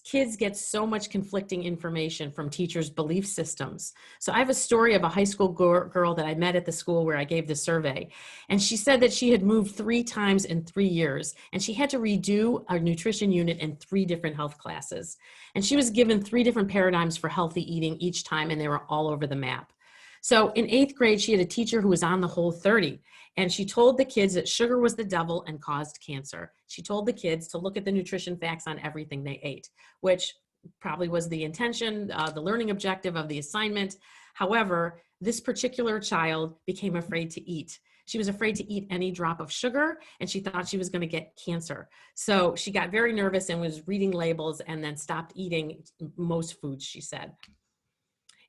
Kids get so much conflicting information from teachers' belief systems. So I have a story of a high school girl that I met at the school where I gave the survey. And she said that she had moved 3 times in 3 years, and she had to redo a nutrition unit in 3 different health classes. And she was given 3 different paradigms for healthy eating each time, and they were all over the map. So in 8th grade, she had a teacher who was on the Whole30, and she told the kids that sugar was the devil and caused cancer. She told the kids to look at the nutrition facts on everything they ate, which probably was the intention, the learning objective of the assignment. However, this particular child became afraid to eat. She was afraid to eat any drop of sugar, and she thought she was going to get cancer. So she got very nervous and was reading labels and then stopped eating most foods, she said.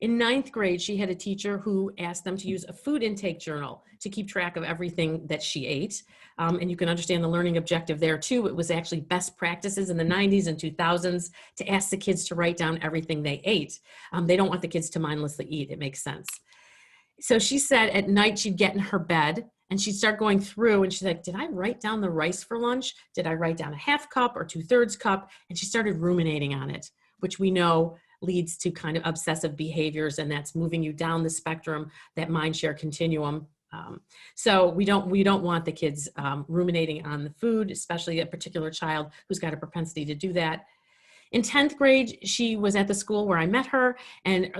In 9th grade, she had a teacher who asked them to use a food intake journal to keep track of everything that she ate. And you can understand the learning objective there too. It was actually best practices in the 90s and 2000s to ask the kids to write down everything they ate. They don't want the kids to mindlessly eat. It makes sense. So she said at night she'd get in her bed and she'd start going through and she's like, did I write down the rice for lunch? Did I write down a 1/2 cup or 2/3 cup? And she started ruminating on it, which we know leads to kind of obsessive behaviors, and that's moving you down the spectrum, that mind share continuum. So we don't want the kids ruminating on the food, especially a particular child who's got a propensity to do that. In 10th grade, she was at the school where I met her, and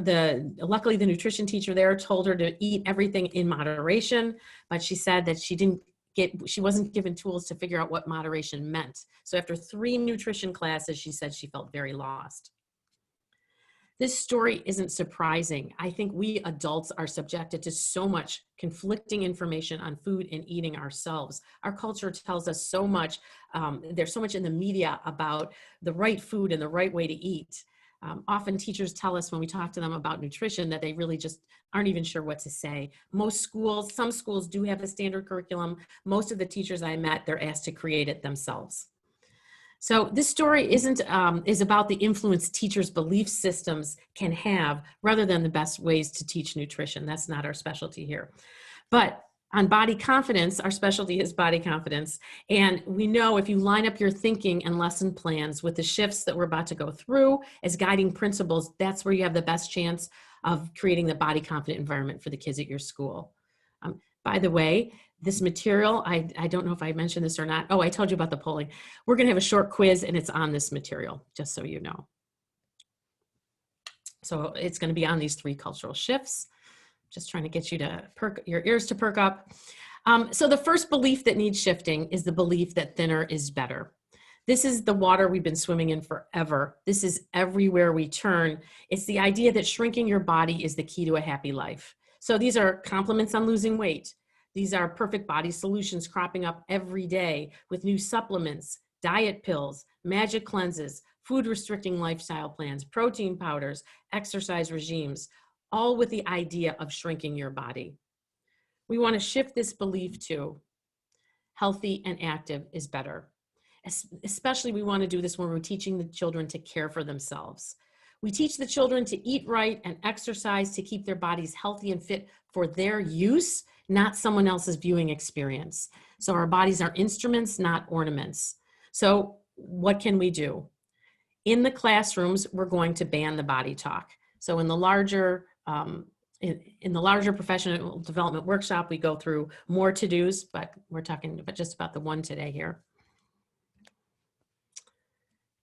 luckily the nutrition teacher there told her to eat everything in moderation, but she said that she wasn't given tools to figure out what moderation meant. So after 3 nutrition classes, she said she felt very lost. This story isn't surprising. I think we adults are subjected to so much conflicting information on food and eating ourselves. Our culture tells us so much. There's so much in the media about the right food and the right way to eat. Often teachers tell us when we talk to them about nutrition that they really just aren't even sure what to say. Some schools do have a standard curriculum. Most of the teachers I met, they're asked to create it themselves. So this story is about the influence teachers' belief systems can have rather than the best ways to teach nutrition. That's not our specialty here. But on body confidence, our specialty is body confidence. And we know if you line up your thinking and lesson plans with the shifts that we're about to go through as guiding principles, that's where you have the best chance of creating the body confident environment for the kids at your school. By the way, this material, I don't know if I mentioned this or not. Oh, I told you about the polling. We're going to have a short quiz and it's on this material, just so you know. So it's going to be on these 3 cultural shifts. Just trying to get you to your ears to perk up. So the first belief that needs shifting is the belief that thinner is better. This is the water we've been swimming in forever. This is everywhere we turn. It's the idea that shrinking your body is the key to a happy life. So these are compliments on losing weight. These are perfect body solutions cropping up every day with new supplements, diet pills, magic cleanses, food restricting lifestyle plans, protein powders, exercise regimes, all with the idea of shrinking your body. We want to shift this belief to healthy and active is better. Especially we want to do this when we're teaching the children to care for themselves. We teach the children to eat right and exercise to keep their bodies healthy and fit for their use, not someone else's viewing experience. So our bodies are instruments, not ornaments. So what can we do? In the classrooms, we're going to ban the body talk. So in the larger professional development workshop, we go through more to-dos, but we're talking about just about the one today here.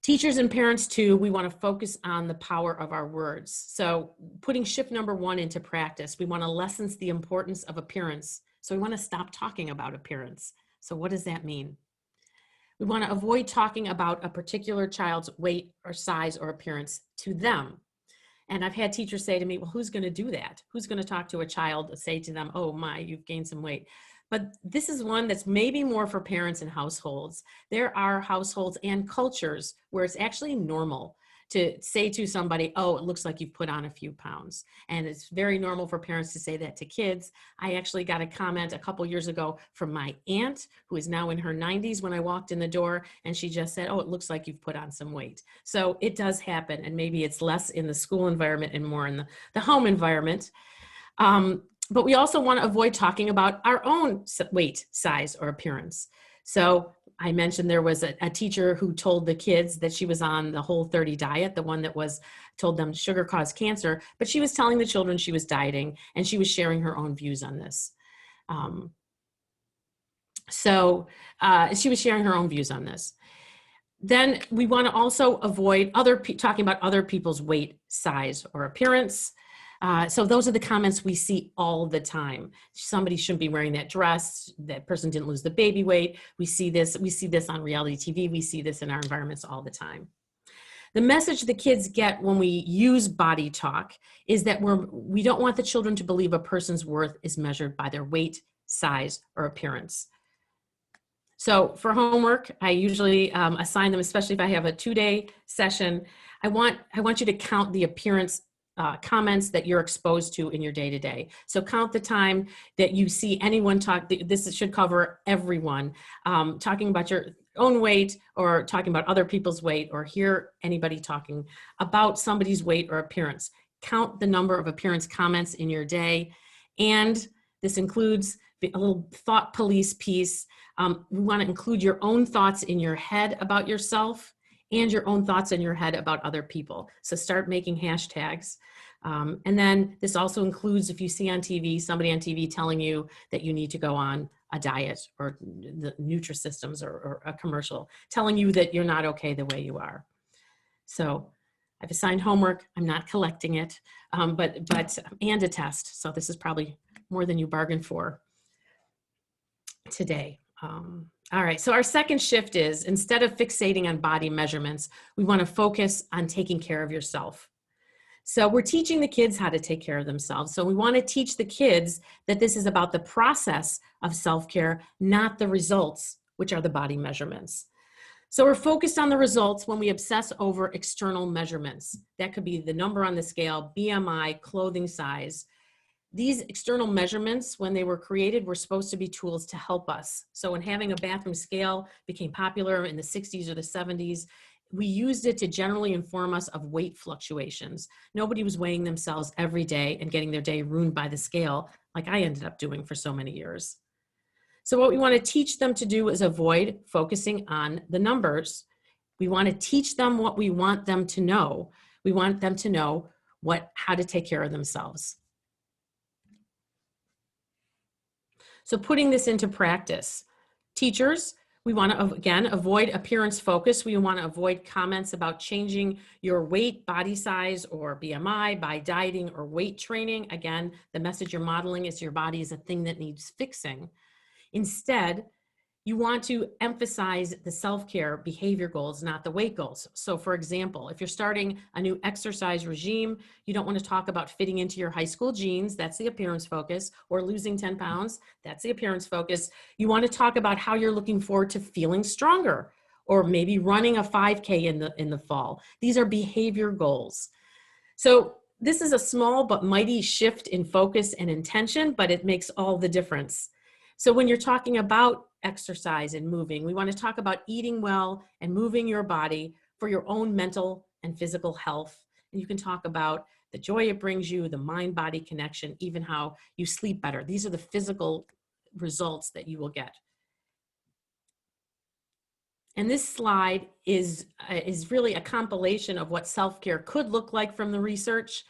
Teachers and parents too, we want to focus on the power of our words. So putting shift number 1 into practice, we want to lessen the importance of appearance. So we want to stop talking about appearance. So what does that mean? We want to avoid talking about a particular child's weight or size or appearance to them. And I've had teachers say to me, well, who's going to do that? Who's going to talk to a child, say to them, oh my, you've gained some weight. But this is one that's maybe more for parents and households. There are households and cultures where it's actually normal to say to somebody, oh, it looks like you've put on a few pounds. And it's very normal for parents to say that to kids. I actually got a comment a couple years ago from my aunt, who is now in her 90s, when I walked in the door, and she just said, oh, it looks like you've put on some weight. So it does happen, and maybe it's less in the school environment and more in the home environment. But we also want to avoid talking about our own weight, size, or appearance. So I mentioned there was a teacher who told the kids that she was on the Whole30 diet, the one that told them sugar caused cancer, but she was telling the children she was dieting, and she was sharing her own views on this. She was sharing her own views on this. Then we want to also avoid talking about other people's weight, size, or appearance. So those are the comments we see all the time. Somebody shouldn't be wearing that dress. That person didn't lose the baby weight. We see this on reality TV. We see this in our environments all the time. The message the kids get when we use body talk is that we don't want the children to believe a person's worth is measured by their weight, size, or appearance. So for homework, I usually assign them, especially if I have a 2-day session. I want you to count the appearance comments that you're exposed to in your day-to-day. So count the time that you see anyone talk. This should cover everyone talking about your own weight or talking about other people's weight, or hear anybody talking about somebody's weight or appearance. Count the number of appearance comments in your day. And this includes a little thought police piece. We want to include your own thoughts in your head about yourself and your own thoughts in your head about other people. So start making hashtags. And then this also includes if you see on TV, somebody on TV telling you that you need to go on a diet, or the Nutrisystems or a commercial telling you that you're not okay the way you are. So I've assigned homework. I'm not collecting it, and a test. So this is probably more than you bargained for today. All right, so our second shift is, instead of fixating on body measurements, we want to focus on taking care of yourself. So we're teaching the kids how to take care of themselves. So we want to teach the kids that this is about the process of self-care, not the results, which are the body measurements. So we're focused on the results when we obsess over external measurements. That could be the number on the scale, BMI, clothing size. These external measurements, when they were created, were supposed to be tools to help us. So when having a bathroom scale became popular in the 60s or the 70s, we used it to generally inform us of weight fluctuations. Nobody was weighing themselves every day and getting their day ruined by the scale like I ended up doing for so many years. So what we want to teach them to do is avoid focusing on the numbers. We want to teach them what we want them to know. We want them to know how to take care of themselves. So putting this into practice, teachers, we want to, again, avoid appearance focus. We want to avoid comments about changing your weight, body size, or BMI by dieting or weight training. Again, the message you're modeling is your body is a thing that needs fixing. Instead, you want to emphasize the self-care behavior goals, not the weight goals. So for example, if you're starting a new exercise regime, you don't want to talk about fitting into your high school jeans, that's the appearance focus, or losing 10 pounds, that's the appearance focus. You want to talk about how you're looking forward to feeling stronger, or maybe running a 5K in the fall. These are behavior goals. So this is a small but mighty shift in focus and intention, but it makes all the difference. So when you're talking about exercise and moving, we want to talk about eating well and moving your body for your own mental and physical health. And you can talk about the joy it brings you, the mind-body connection, even how you sleep better. These are the physical results that you will get. And this slide is really a compilation of what self-care could look like from the research.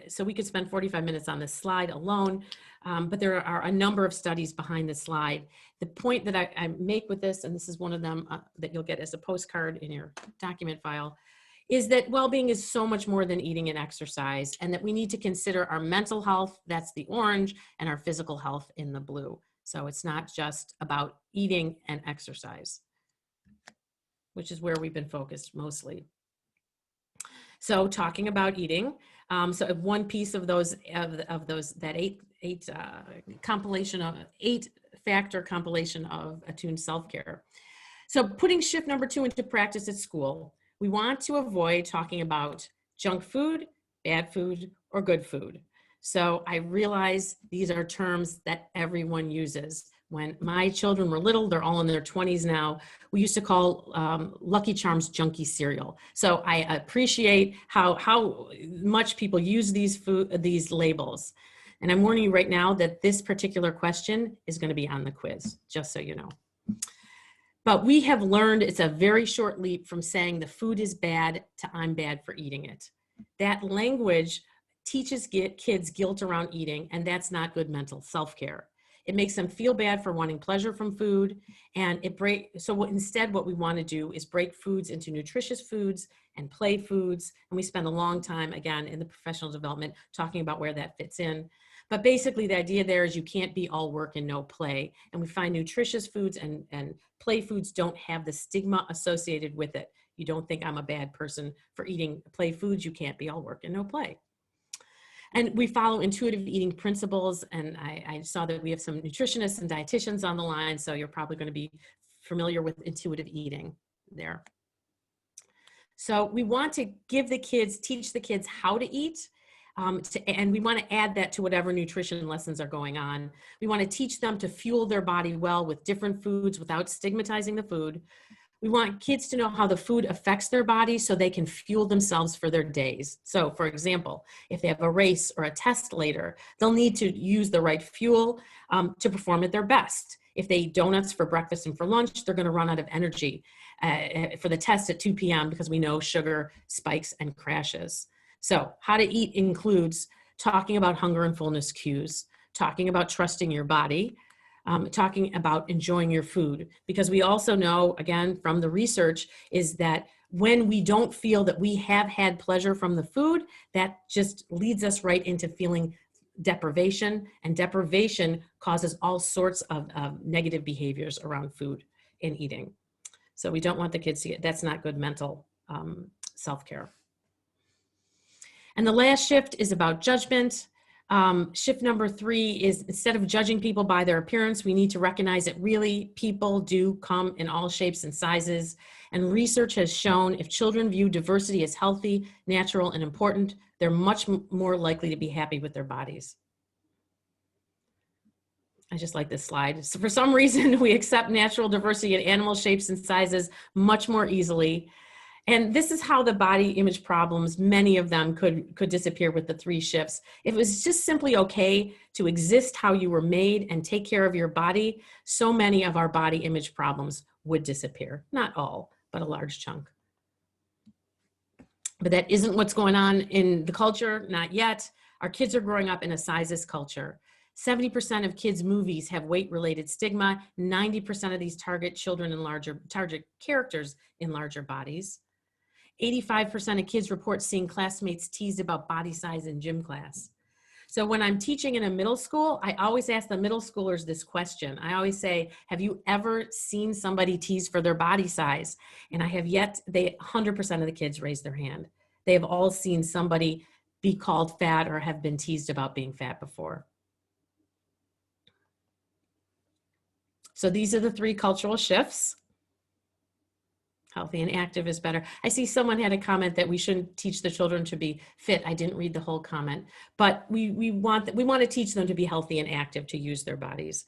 So we could spend 45 minutes on this slide alone, but there are a number of studies behind this slide. The point that I make with this, and this is one of them that you'll get as a postcard in your document file, is that well-being is so much more than eating and exercise, and that we need to consider our mental health, that's the orange, and our physical health in the blue. So it's not just about eating and exercise, which is where we've been focused mostly. So talking about eating, so one piece of those that eight-factor compilation of Attuned Self-Care. So putting shift number 2 into practice at school, we want to avoid talking about junk food, bad food, or good food. So I realize these are terms that everyone uses. When my children were little, they're all in their 20s now, we used to call Lucky Charms junky cereal. So I appreciate how much people use these labels. And I'm warning you right now that this particular question is going to be on the quiz, just so you know. But we have learned it's a very short leap from saying the food is bad to I'm bad for eating it. That language teaches kids guilt around eating, and that's not good mental self-care. It makes them feel bad for wanting pleasure from food, and instead what we want to do is break foods into nutritious foods and play foods, and we spend a long time, again, in the professional development talking about where that fits in. But basically the idea there is you can't be all work and no play, and we find nutritious foods and play foods don't have the stigma associated with it. You don't think I'm a bad person for eating play foods, you can't be all work and no play. And we follow intuitive eating principles, and I saw that we have some nutritionists and dietitians on the line, so you're probably going to be familiar with intuitive eating there. So we want to teach the kids how to eat, and we want to add that to whatever nutrition lessons are going on. We want to teach them to fuel their body well with different foods without stigmatizing the food. We want kids to know how the food affects their body so they can fuel themselves for their days. So for example, if they have a race or a test later, they'll need to use the right fuel to perform at their best. If they eat donuts for breakfast and for lunch, they're going to run out of energy for the test at 2 p.m. because we know sugar spikes and crashes. So how to eat includes talking about hunger and fullness cues, talking about trusting your body, talking about enjoying your food, because we also know, again, from the research, is that when we don't feel that we have had pleasure from the food, that just leads us right into feeling deprivation, and deprivation causes all sorts of negative behaviors around food and eating. So we don't want the kids to get, that's not good mental self-care. And the last shift is about judgment. Shift number 3 is, instead of judging people by their appearance, we need to recognize that really people do come in all shapes and sizes. And research has shown if children view diversity as healthy, natural, and important, they're much more likely to be happy with their bodies. I just like this slide. So for some reason, we accept natural diversity in animal shapes and sizes much more easily. And this is how the body image problems, many of them could disappear with the 3 shifts. If it was just simply okay to exist how you were made and take care of your body, so many of our body image problems would disappear. Not all, but a large chunk. But that isn't what's going on in the culture, not yet. Our kids are growing up in a sizes culture. 70% of kids' movies have weight-related stigma. 90% of these target children in target characters in larger bodies. 85% of kids report seeing classmates teased about body size in gym class. So when I'm teaching in a middle school, I always ask the middle schoolers this question. I always say, have you ever seen somebody teased for their body size? And I have yet, 100% of the kids raise their hand. They have all seen somebody be called fat or have been teased about being fat before. So these are the 3 cultural shifts. Healthy and active is better. I see someone had a comment that we shouldn't teach the children to be fit. I didn't read the whole comment, but we want to teach them to be healthy and active, to use their bodies.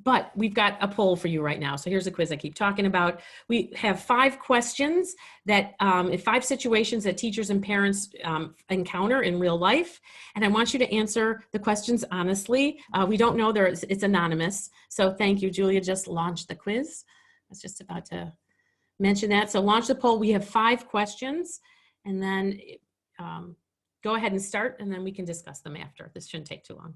But we've got a poll for you right now. So here's a quiz I keep talking about. We have 5 questions that, 5 situations that teachers and parents encounter in real life. And I want you to answer the questions honestly. We don't know, it's anonymous. So thank you, Julia just launched the quiz. I was just about to mention that. So launch the poll. We have 5 questions, and then go ahead and start, and then we can discuss them after. This shouldn't take too long.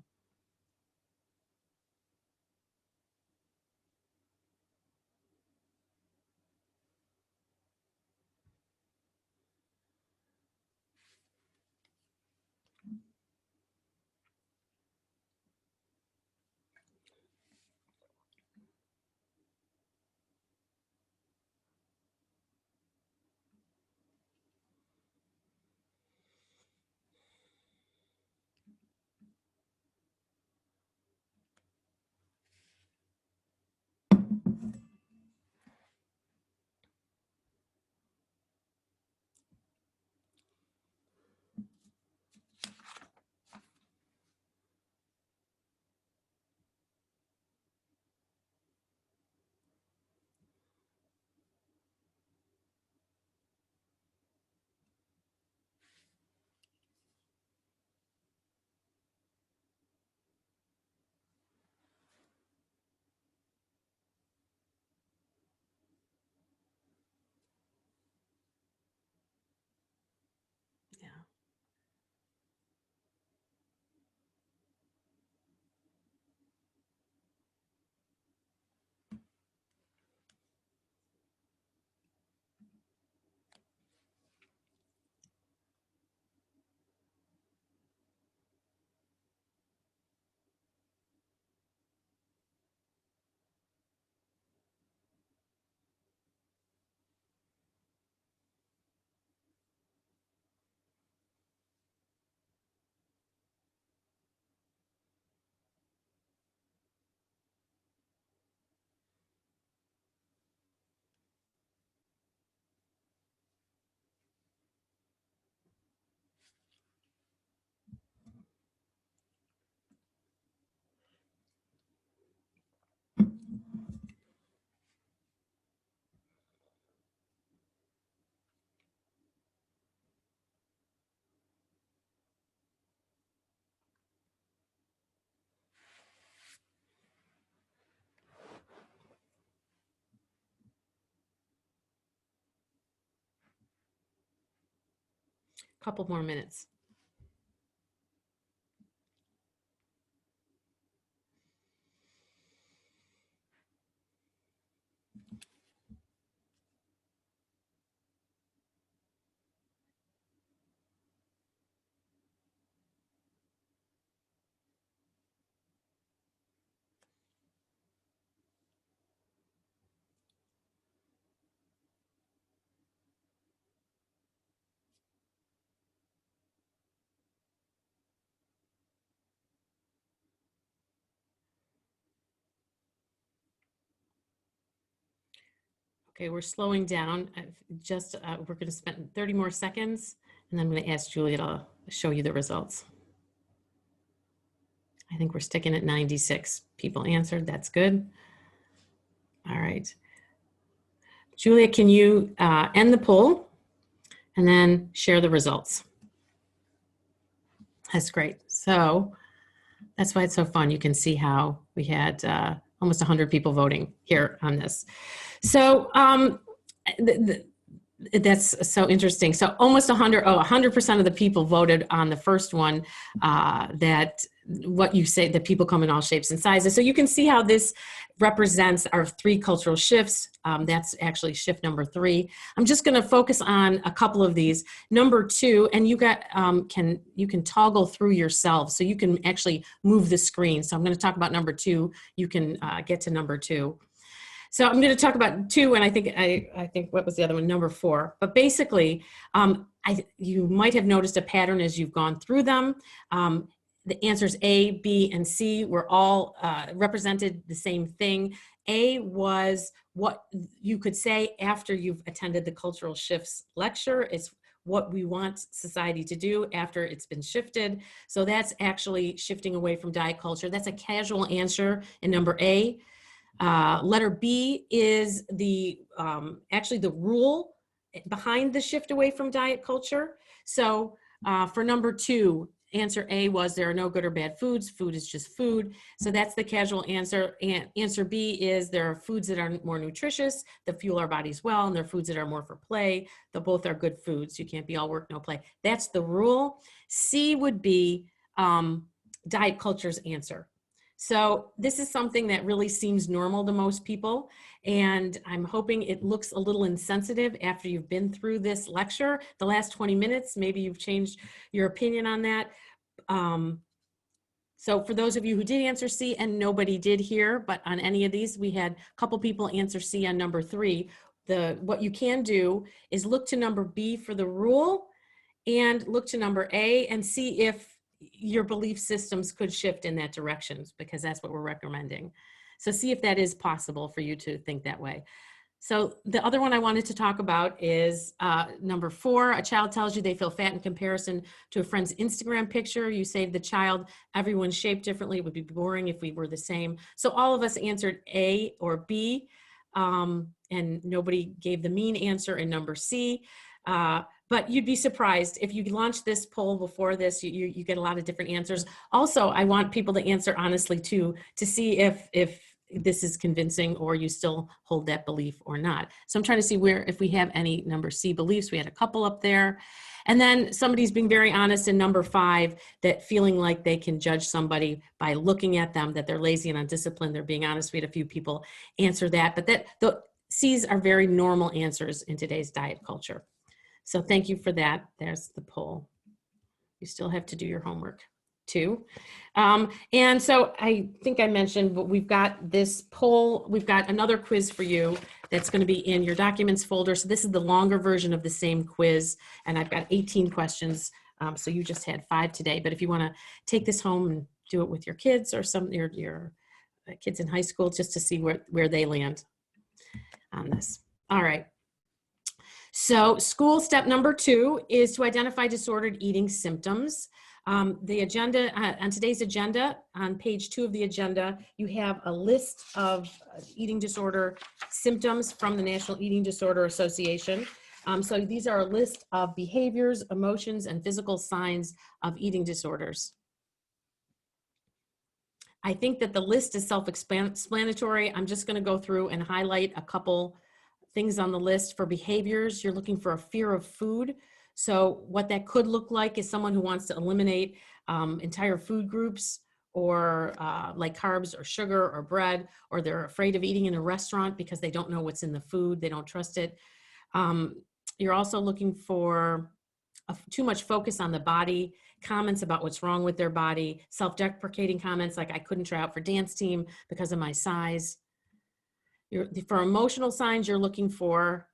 couple more minutes. Okay, we're slowing down. We're going to spend 30 more seconds, and then I'm going to ask Julia to show you the results. I think we're sticking at 96 people answered. That's good. All right. Julia, can you end the poll and then share the results? That's great. So that's why it's so fun. You can see how we had almost 100 people voting here on this. So that's so interesting. So almost 100% of the people voted on the first one, that what you say, that people come in all shapes and sizes. So you can see how this represents our 3 cultural shifts. That's actually shift number 3. I'm just going to focus on a couple of these. Number 2, and you got you can toggle through yourselves, so you can actually move the screen. So I'm going to talk about number 2. You can get to number 2. So I'm going to talk about 2, and I think what was the other one, number 4. But basically, you might have noticed a pattern as you've gone through them. The answers A, B, and C were all represented the same thing. A was what you could say after you've attended the Cultural Shifts lecture. It's what we want society to do after it's been shifted. So that's actually shifting away from diet culture. That's a casual answer in number A. Letter B is actually the rule behind the shift away from diet culture. So for number 2, answer A was there are no good or bad foods. Food is just food. So that's the casual answer. And answer B is there are foods that are more nutritious, that fuel our bodies well, and there are foods that are more for play. They both are good foods. You can't be all work, no play. That's the rule. C would be diet culture's answer. So this is something that really seems normal to most people, and I'm hoping it looks a little insensitive after you've been through this lecture. The last 20 minutes, maybe you've changed your opinion on that. So for those of you who did answer C, and nobody did here, but on any of these, we had a couple people answer C on number 3. What you can do is look to number B for the rule, and look to number A and see if your belief systems could shift in that direction, because that's what we're recommending. So see if that is possible for you to think that way. So the other one I wanted to talk about is number 4. A child tells you they feel fat in comparison to a friend's Instagram picture. You say to the child, everyone's shaped differently. It would be boring if we were the same. So all of us answered A or B, and nobody gave the mean answer in number C. But you'd be surprised if you launch this poll before this, you get a lot of different answers. Also, I want people to answer honestly too, to see if this is convincing or you still hold that belief or not. So I'm trying to see if we have any number C beliefs. We had a couple up there. And then somebody's being very honest in number 5, that feeling like they can judge somebody by looking at them, that they're lazy and undisciplined. They're being honest. We had a few people answer that, but the C's are very normal answers in today's diet culture. So thank you for that. There's the poll. You still have to do your homework too. And so I think I mentioned, but we've got this poll. We've got another quiz for you that's going to be in your documents folder. So this is the longer version of the same quiz. And I've got 18 questions. So you just had 5 today. But if you want to take this home and do it with your kids or your kids in high school, just to see where they land on this. All right. So school step number 2 is to identify disordered eating symptoms. The agenda, on today's agenda, on page 2 of the agenda, you have a list of eating disorder symptoms from the National Eating Disorder Association. So these are a list of behaviors, emotions, and physical signs of eating disorders. I think that the list is self-explanatory. I'm just going to go through and highlight a couple things on the list. For behaviors, you're looking for a fear of food. So what that could look like is someone who wants to eliminate entire food groups, or like carbs or sugar or bread, or they're afraid of eating in a restaurant because they don't know what's in the food, they don't trust it. You're also looking for too much focus on the body, comments about what's wrong with their body, self-deprecating comments like I couldn't try out for dance team because of my size. For emotional signs, you're looking for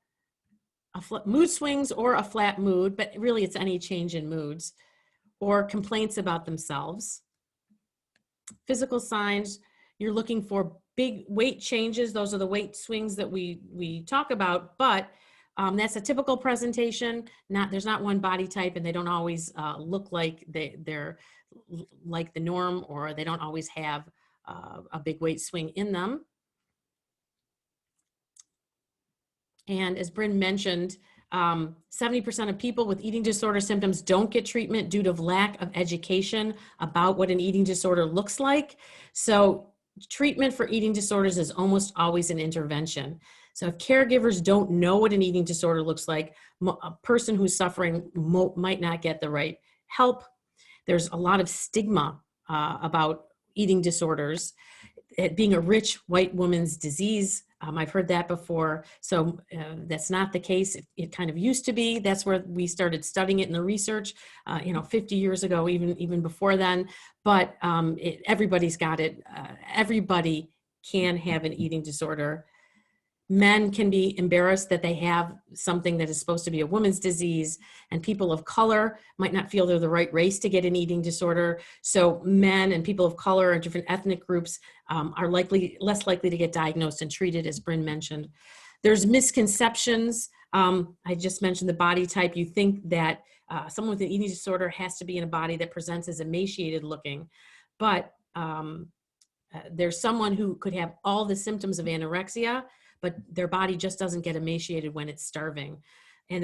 mood swings or a flat mood, but really it's any change in moods, or complaints about themselves. Physical signs, you're looking for big weight changes. Those are the weight swings that we talk about, but that's a typical presentation. There's not one body type, and they don't always look like they're like the norm, or they don't always have a big weight swing in them. And as Bryn mentioned, 70% of people with eating disorder symptoms don't get treatment due to lack of education about what an eating disorder looks like. So treatment for eating disorders is almost always an intervention. So if caregivers don't know what an eating disorder looks like, a person who's suffering might not get the right help. There's a lot of stigma about eating disorders, it being a rich white woman's disease. I've heard that before. So that's not the case. It kind of used to be. That's where we started studying it in the research, 50 years ago, even before then. But everybody's got it. Everybody can have an eating disorder. Men can be embarrassed that they have something that is supposed to be a woman's disease, and people of color might not feel they're the right race to get an eating disorder. So men and people of color and different ethnic groups are less likely to get diagnosed and treated, as Bryn mentioned. There's misconceptions. I just mentioned the body type. You think that someone with an eating disorder has to be in a body that presents as emaciated looking, but there's someone who could have all the symptoms of anorexia, but their body just doesn't get emaciated when it's starving.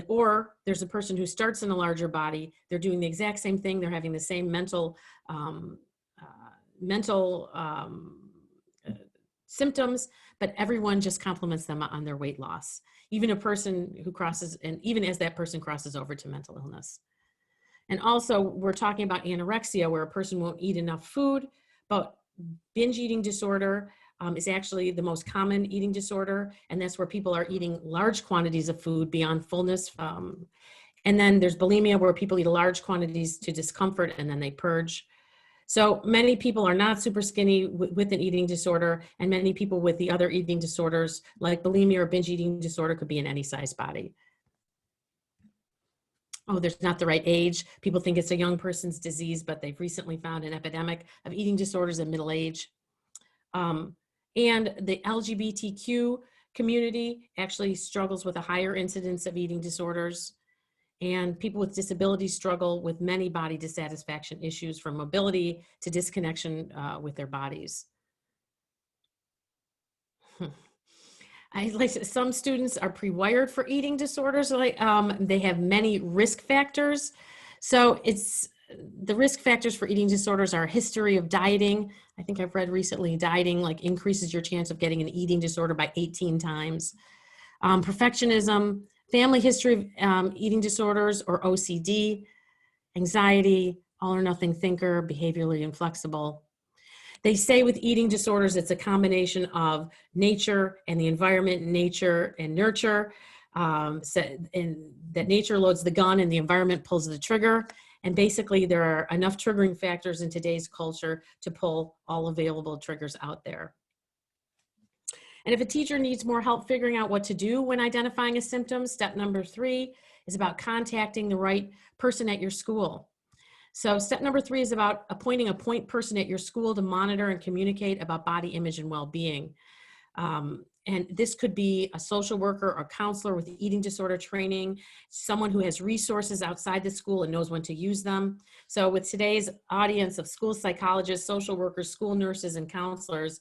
Or there's a person who starts in a larger body, they're doing the exact same thing, they're having the same mental symptoms, but everyone just compliments them on their weight loss. Even a person who crosses, and even as that person crosses over to mental illness. And also we're talking about anorexia, where a person won't eat enough food, but binge eating disorder is actually the most common eating disorder, and that's where people are eating large quantities of food beyond fullness. And then there's bulimia, where people eat large quantities to discomfort and then they purge. So many people are not super skinny with an eating disorder, and many people with the other eating disorders like bulimia or binge eating disorder could be in any size body. Oh, there's not the right age. People think it's a young person's disease, but they've recently found an epidemic of eating disorders in middle age. And the LGBTQ community actually struggles with a higher incidence of eating disorders. And people with disabilities struggle with many body dissatisfaction issues, from mobility to disconnection with their bodies. Some students are pre-wired for eating disorders. They have many risk factors. So the risk factors for eating disorders are a history of dieting. I think I've read recently dieting increases your chance of getting an eating disorder by 18 times. Perfectionism, family history of eating disorders or OCD, anxiety, all or nothing thinker, behaviorally inflexible. They say with eating disorders, it's a combination of nature and the environment, nature and nurture, and that nature loads the gun and the environment pulls the trigger. And basically there are enough triggering factors in today's culture to pull all available triggers out there. And if a teacher needs more help figuring out what to do when identifying a symptom, step number 3 is about contacting the right person at your school. So step number 3 is about appointing a point person at your school to monitor and communicate about body image and well-being. And this could be a social worker or counselor with eating disorder training, someone who has resources outside the school and knows when to use them. So with today's audience of school psychologists, social workers, school nurses, and counselors,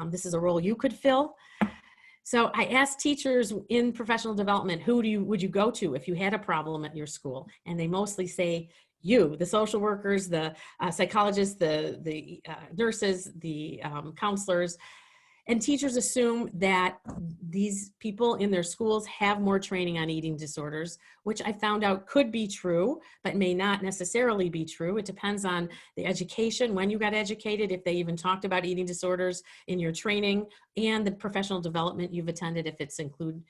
this is a role you could fill. So I asked teachers in professional development, would you go to if you had a problem at your school? And they mostly say you, the social workers, the psychologists, the nurses, the counselors. And teachers assume that these people in their schools have more training on eating disorders, which I found out could be true, but may not necessarily be true. It depends on the education, when you got educated, if they even talked about eating disorders in your training, and the professional development you've attended, if it's include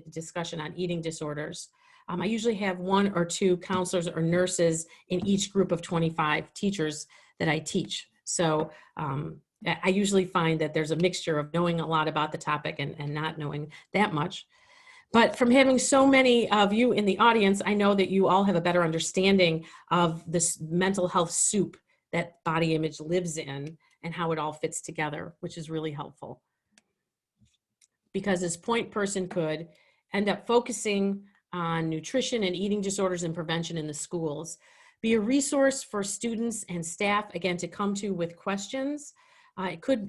discussion on eating disorders. I usually have 1 or 2 counselors or nurses in each group of 25 teachers that I teach. So I usually find that there's a mixture of knowing a lot about the topic and not knowing that much. But from having so many of you in the audience, I know that you all have a better understanding of this mental health soup that body image lives in and how it all fits together, which is really helpful. Because this point person could end up focusing on nutrition and eating disorders and prevention in the schools, be a resource for students and staff, again, to come to with questions.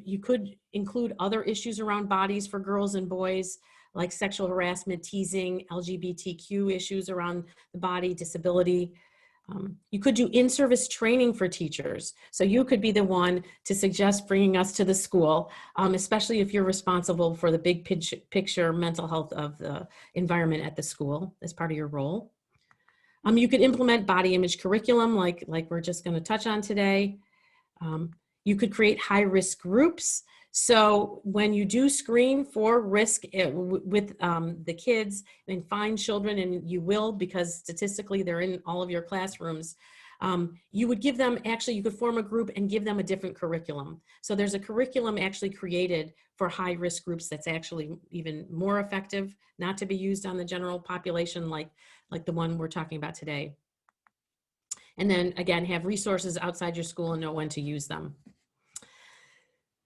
You could include other issues around bodies for girls and boys, like sexual harassment, teasing, LGBTQ issues around the body, disability. You could do in-service training for teachers. So you could be the one to suggest bringing us to the school, especially if you're responsible for the big picture mental health of the environment at the school as part of your role. You could implement body image curriculum like we're just going to touch on today. You could create high-risk groups. So when you do screen for risk with the kids and find children, and you will, because statistically they're in all of your classrooms, you would give them, actually you could form a group and give them a different curriculum. So there's a curriculum actually created for high-risk groups that's actually even more effective, not to be used on the general population like the one we're talking about today. And then again, have resources outside your school and know when to use them.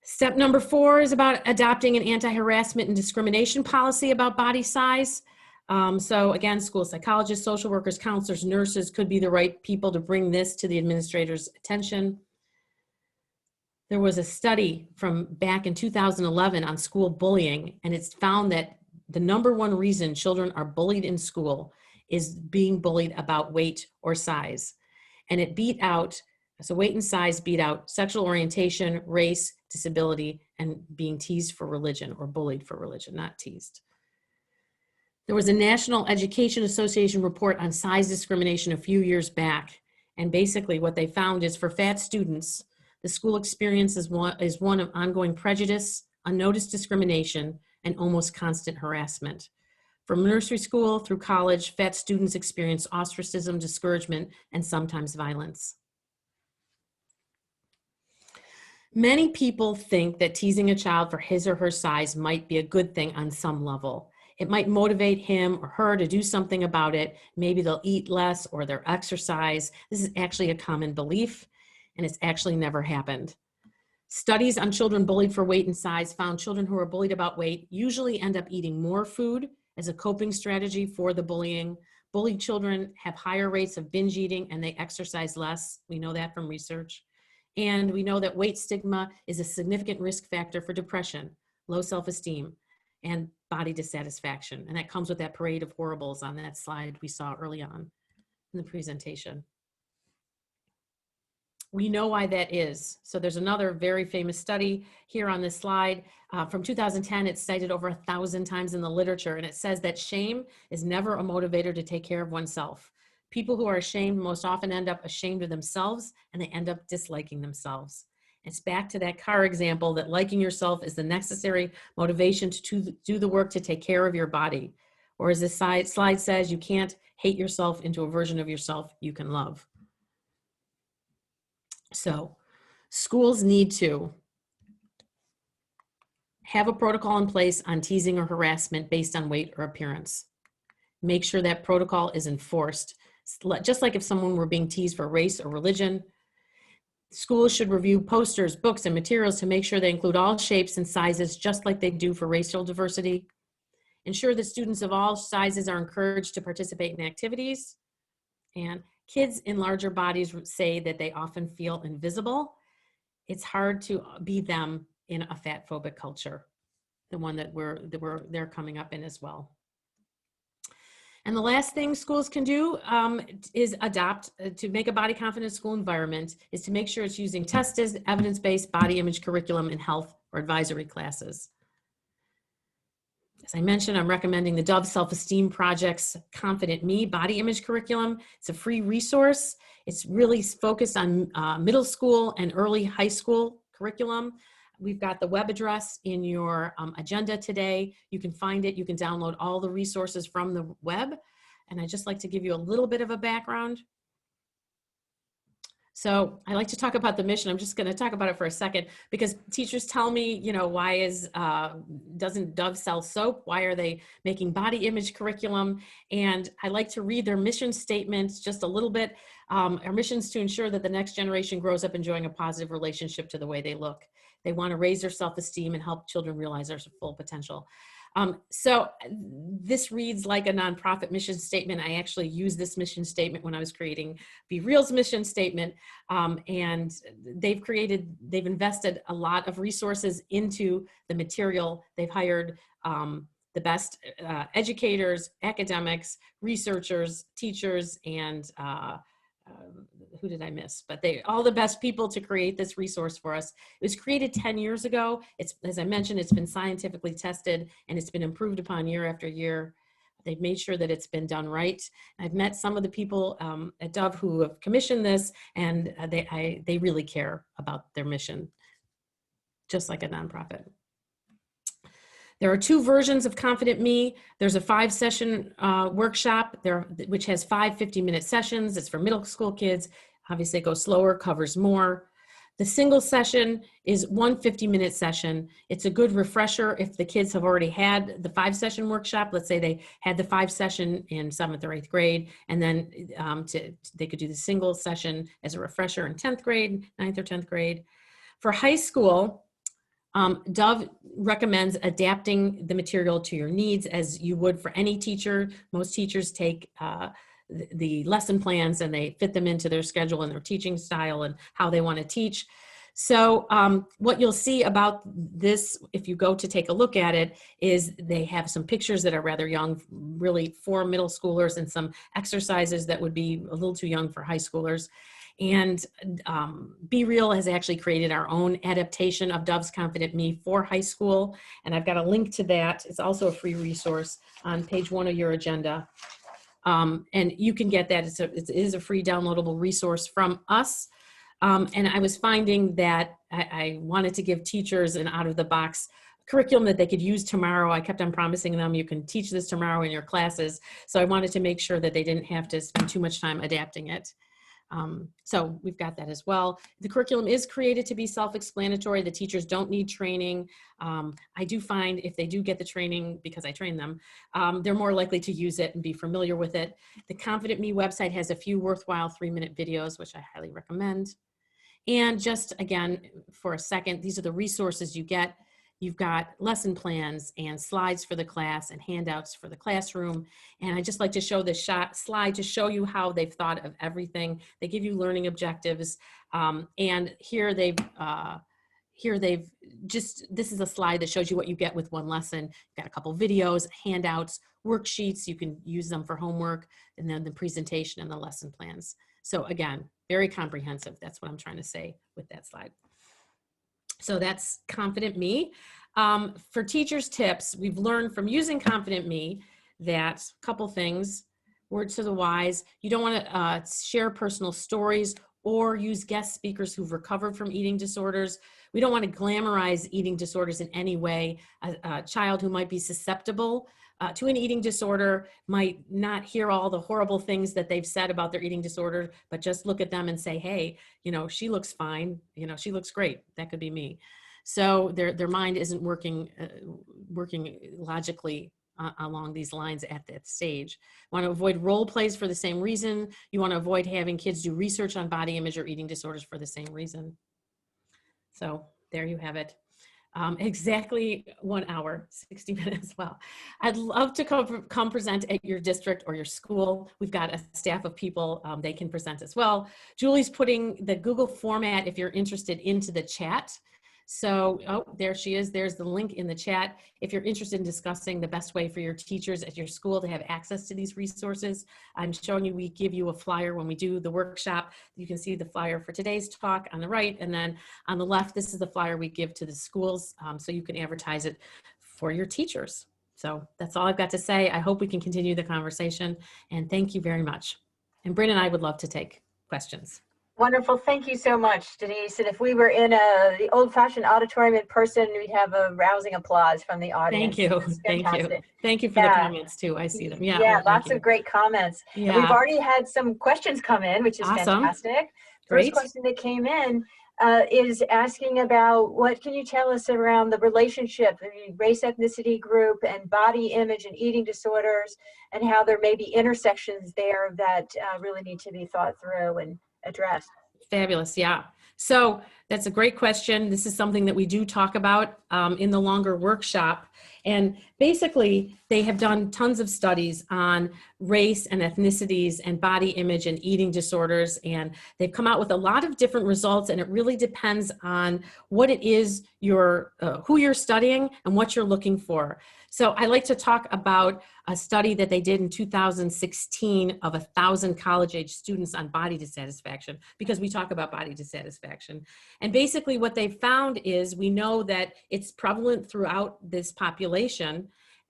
Step number 4 is about adopting an anti-harassment and discrimination policy about body size. So again, school psychologists, social workers, counselors, nurses could be the right people to bring this to the administrator's attention. There was a study from back in 2011 on school bullying, and it's found that the #1 reason children are bullied in school is being bullied about weight or size. And it beat out, so weight and size beat out sexual orientation, race, disability, and being teased for religion or bullied for religion, not teased. There was a National Education Association report on size discrimination a few years back. And basically what they found is for fat students, the school experience is one of ongoing prejudice, unnoticed discrimination, and almost constant harassment. From nursery school through college, fat students experience ostracism, discouragement, and sometimes violence. Many people think that teasing a child for his or her size might be a good thing on some level. It might motivate him or her to do something about it. Maybe they'll eat less or they'll exercise. This is actually a common belief, and it's actually never happened. Studies on children bullied for weight and size found children who are bullied about weight usually end up eating more food as a coping strategy for the bullying. Bullied children have higher rates of binge eating and they exercise less. We know that from research. And we know that weight stigma is a significant risk factor for depression, low self-esteem, and body dissatisfaction. And that comes with that parade of horribles on that slide we saw early on in the presentation. We know why that is. So there's another very famous study here on this slide from 2010. It's cited over 1,000 times in the literature, and it says that shame is never a motivator to take care of oneself. People who are ashamed most often end up ashamed of themselves, and they end up disliking themselves. It's back to that car example that liking yourself is the necessary motivation to do the work to take care of your body. Or as this slide says, you can't hate yourself into a version of yourself you can love. So schools need to have a protocol in place on teasing or harassment based on weight or appearance. Make sure that protocol is enforced. Just like if someone were being teased for race or religion, schools should review posters, books, and materials to make sure they include all shapes and sizes, just like they do for racial diversity. Ensure that students of all sizes are encouraged to participate in activities. And kids in larger bodies say that they often feel invisible. It's hard to be them in a fat phobic culture, the one that they're coming up in as well. And the last thing schools can do is adopt, to make a body confident school environment, is to make sure it's using tested, evidence-based body image curriculum in health or advisory classes. As I mentioned, I'm recommending the Dove Self-Esteem Project's Confident Me body image curriculum. It's a free resource. It's really focused on middle school and early high school curriculum. We've got the web address in your agenda today. You can find it. You can download all the resources from the web. And I'd just like to give you a little bit of a background. So I like to talk about the mission. I'm just going to talk about it for a second because teachers tell me, you know, why doesn't Dove sell soap? Why are they making body image curriculum? And I like to read their mission statements just a little bit. Our mission is to ensure that the next generation grows up enjoying a positive relationship to the way they look. They want to raise their self-esteem and help children realize their full potential. So this reads like a nonprofit mission statement. I actually used this mission statement when I was creating Be Real's mission statement. And they've invested a lot of resources into the material. They've hired the best educators, academics, researchers, teachers, and who did I miss? But all the best people to create this resource for us. It was created 10 years ago. It's, as I mentioned, it's been scientifically tested and it's been improved upon year after year. They've made sure that it's been done right. I've met some of the people at Dove who have commissioned this, and they really care about their mission, just like a nonprofit. There are 2 versions of Confident Me. There's a 5-session workshop which has 5 50-minute sessions. It's for middle school kids. Obviously, it goes slower, covers more. The single session is 1 50-minute session. It's a good refresher if the kids have already had the 5-session workshop. Let's say they had the 5-session in 7th or 8th grade, and then they could do the single session as a refresher in 10th grade, 9th or 10th grade. For high school, Dove recommends adapting the material to your needs as you would for any teacher. Most teachers take the lesson plans and they fit them into their schedule and their teaching style and how they want to teach. So what you'll see about this, if you go to take a look at it, is they have some pictures that are rather young, really for middle schoolers, and some exercises that would be a little too young for high schoolers. And Be Real has actually created our own adaptation of Dove's Confident Me for high school. And I've got a link to that. It's also a free resource on page 1 of your agenda. And you can get that. It is a free downloadable resource from us. And I was finding that I wanted to give teachers an out-of-the-box curriculum that they could use tomorrow. I kept on promising them, you can teach this tomorrow in your classes. So I wanted to make sure that they didn't have to spend too much time adapting it. So we've got that as well. The curriculum is created to be self-explanatory. The teachers don't need training. I do find if they do get the training, because I train them, they're more likely to use it and be familiar with it. The Confident Me website has a few worthwhile 3-minute videos, which I highly recommend. And just again, for a second, these are the resources you get. You've got lesson plans and slides for the class and handouts for the classroom. And I just like to show this slide to show you how they've thought of everything. They give you learning objectives. And here they've this is a slide that shows you what you get with one lesson. You've got a couple videos, handouts, worksheets. You can use them for homework, and then the presentation and the lesson plans. So again, very comprehensive. That's what I'm trying to say with that slide. So that's Confident Me. For teachers' tips, we've learned from using Confident Me that a couple things, words to the wise, you don't want to share personal stories or use guest speakers who've recovered from eating disorders. We don't want to glamorize eating disorders in any way. A child who might be susceptible to an eating disorder might not hear all the horrible things that they've said about their eating disorder, but just look at them and say, hey, you know, she looks fine. You know, she looks great. That could be me. So their mind isn't working logically along these lines at that stage. Want to avoid role plays for the same reason. You want to avoid having kids do research on body image or eating disorders for the same reason. So there you have it. Exactly 1 hour, 60 minutes. Well, I'd love to come present at your district or your school. We've got a staff of people, they can present as well. Julie's putting the Google format, if you're interested, into the chat. So, oh, there she is. There's the link in the chat. If you're interested in discussing the best way for your teachers at your school to have access to these resources, I'm showing you, we give you a flyer when we do the workshop. You can see the flyer for today's talk on the right, and then on the left, this is the flyer we give to the schools, so you can advertise it for your teachers. So that's all I've got to say. I hope we can continue the conversation, and thank you very much. And Bryn and I would love to take questions. Wonderful. Thank you so much, Denise. And if we were in the old-fashioned auditorium in person, we'd have a rousing applause from the audience. Thank you. Thank you. Thank you for the comments too. I see them. Yeah. Yeah, well, lots of great comments. Yeah. And we've already had some questions come in, which is awesome. fantastic. Great. First question that came in is asking about, what can you tell us around the relationship between race, ethnicity, group, and body image and eating disorders, and how there may be intersections there that really need to be thought through and addressed? Fabulous. Yeah. So that's a great question. This is something that we do talk about in the longer workshop. And basically, they have done tons of studies on race and ethnicities and body image and eating disorders. And they've come out with a lot of different results. And it really depends on what it is who you're studying and what you're looking for. So I like to talk about a study that they did in 2016 of 1,000 college-age students on body dissatisfaction, because we talk about body dissatisfaction. And basically what they found is, we know that it's prevalent throughout this population,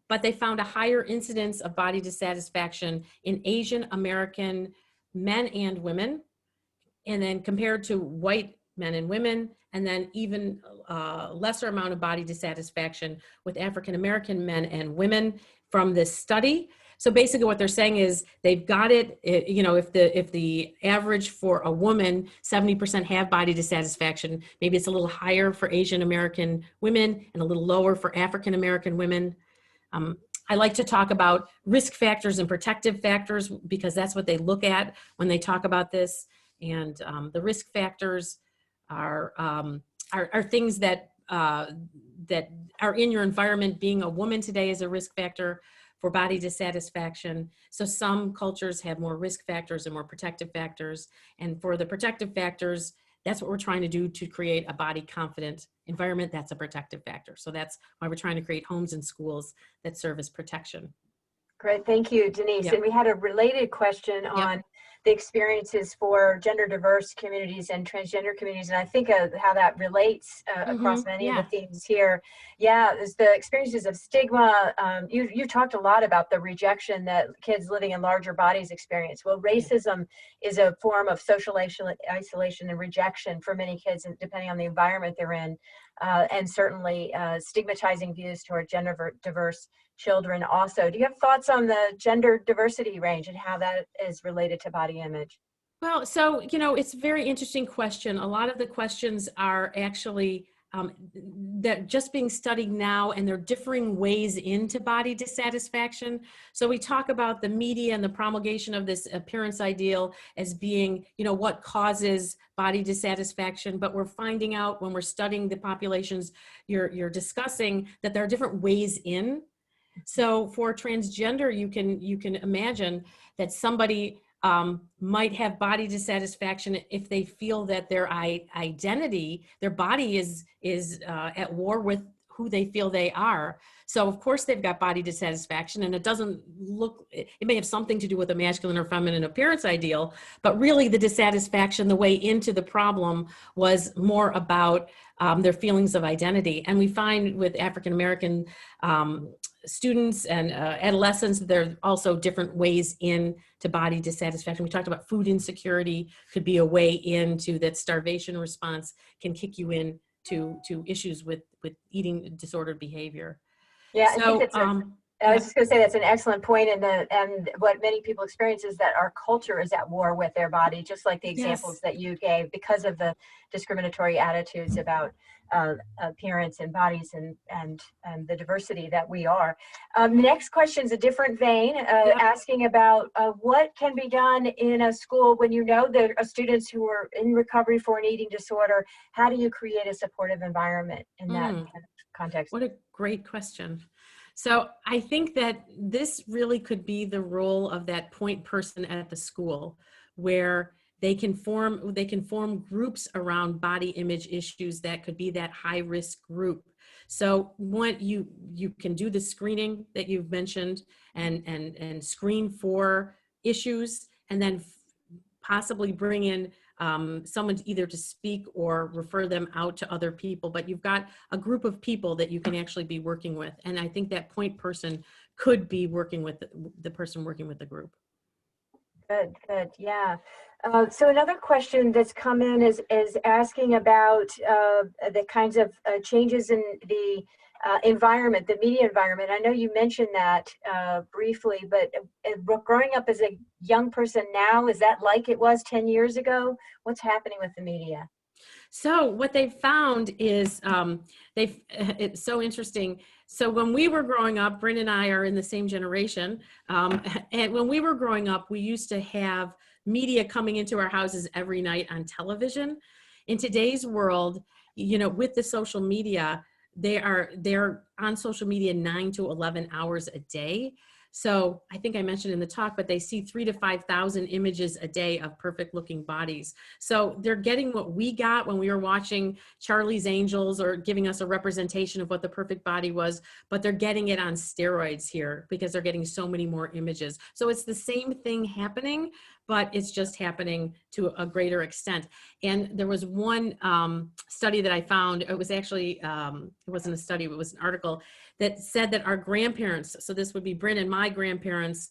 but they found a higher incidence of body dissatisfaction in Asian American men and women, and then compared to white men and women, and then even lesser amount of body dissatisfaction with African American men and women from this study. So basically what they're saying is, they've got it, you know, if the average for a woman, 70% have body dissatisfaction, maybe it's a little higher for Asian American women and a little lower for African American women. I like to talk about risk factors and protective factors, because that's what they look at when they talk about this. And the risk factors are things that that are in your environment. Being a woman today is a risk factor for body dissatisfaction. So some cultures have more risk factors and more protective factors. And for the protective factors, that's what we're trying to do to create a body confident environment. That's a protective factor. So that's why we're trying to create homes and schools that serve as protection. Great, thank you, Denise. Yep. And we had a related question on the experiences for gender diverse communities and transgender communities, and I think of how that relates across many of the themes here. Yeah, there's the experiences of stigma. You talked a lot about the rejection that kids living in larger bodies experience. Well, racism is a form of social isolation and rejection for many kids, depending on the environment they're in, and certainly stigmatizing views toward gender diverse children also. Do you have thoughts on the gender diversity range and how that is related to body image? Well, so, you know, it's a very interesting question. A lot of the questions are actually that just being studied now, and they're differing ways into body dissatisfaction. So we talk about the media and the promulgation of this appearance ideal as being, you know, what causes body dissatisfaction, but we're finding out when we're studying the populations you're discussing that there are different ways in. So for transgender, you can imagine that somebody might have body dissatisfaction if they feel that their identity, their body is at war with who they feel they are. So of course they've got body dissatisfaction, and it doesn't look, it may have something to do with a masculine or feminine appearance ideal, but really the dissatisfaction, the way into the problem was more about their feelings of identity. And we find with African American students and adolescents, there are also different ways in to body dissatisfaction. We talked about food insecurity could be a way into that. Starvation response can kick you in to issues with eating disordered behavior. Yeah, so, I think that's I was just going to say that's an excellent point, and what many people experience is that our culture is at war with their body, just like the examples that you gave, because of the discriminatory attitudes about appearance and bodies and the diversity that we are. Next question is a different vein, asking about what can be done in a school when you know there are students who are in recovery for an eating disorder. How do you create a supportive environment in that kind of context? What a great question. So I think that this really could be the role of that point person at the school, where They can form groups around body image issues that could be that high risk group. So what you can do the screening that you've mentioned and screen for issues, and then possibly bring in someone either to speak or refer them out to other people. But you've got a group of people that you can actually be working with. And I think that point person could be working with the person working with the group. Good, good, yeah. So another question that's come in is asking about the kinds of changes in the environment, the media environment. I know you mentioned that briefly, but growing up as a young person now, is that like it was 10 years ago? What's happening with the media? So what they've found is it's so interesting. So when we were growing up, Bryn and I are in the same generation. And when we were growing up, we used to have media coming into our houses every night on television. In today's world, you know, with the social media, they're on social media 9 to 11 hours a day. So I think I mentioned in the talk, but they see 3,000 to 5,000 images a day of perfect looking bodies. So they're getting what we got when we were watching Charlie's Angels or giving us a representation of what the perfect body was, but they're getting it on steroids here because they're getting so many more images. So it's the same thing happening, but it's just happening to a greater extent. And there was one study that I found. It was actually, it wasn't a study, it was an article that said that our grandparents, so this would be Bryn and my grandparents,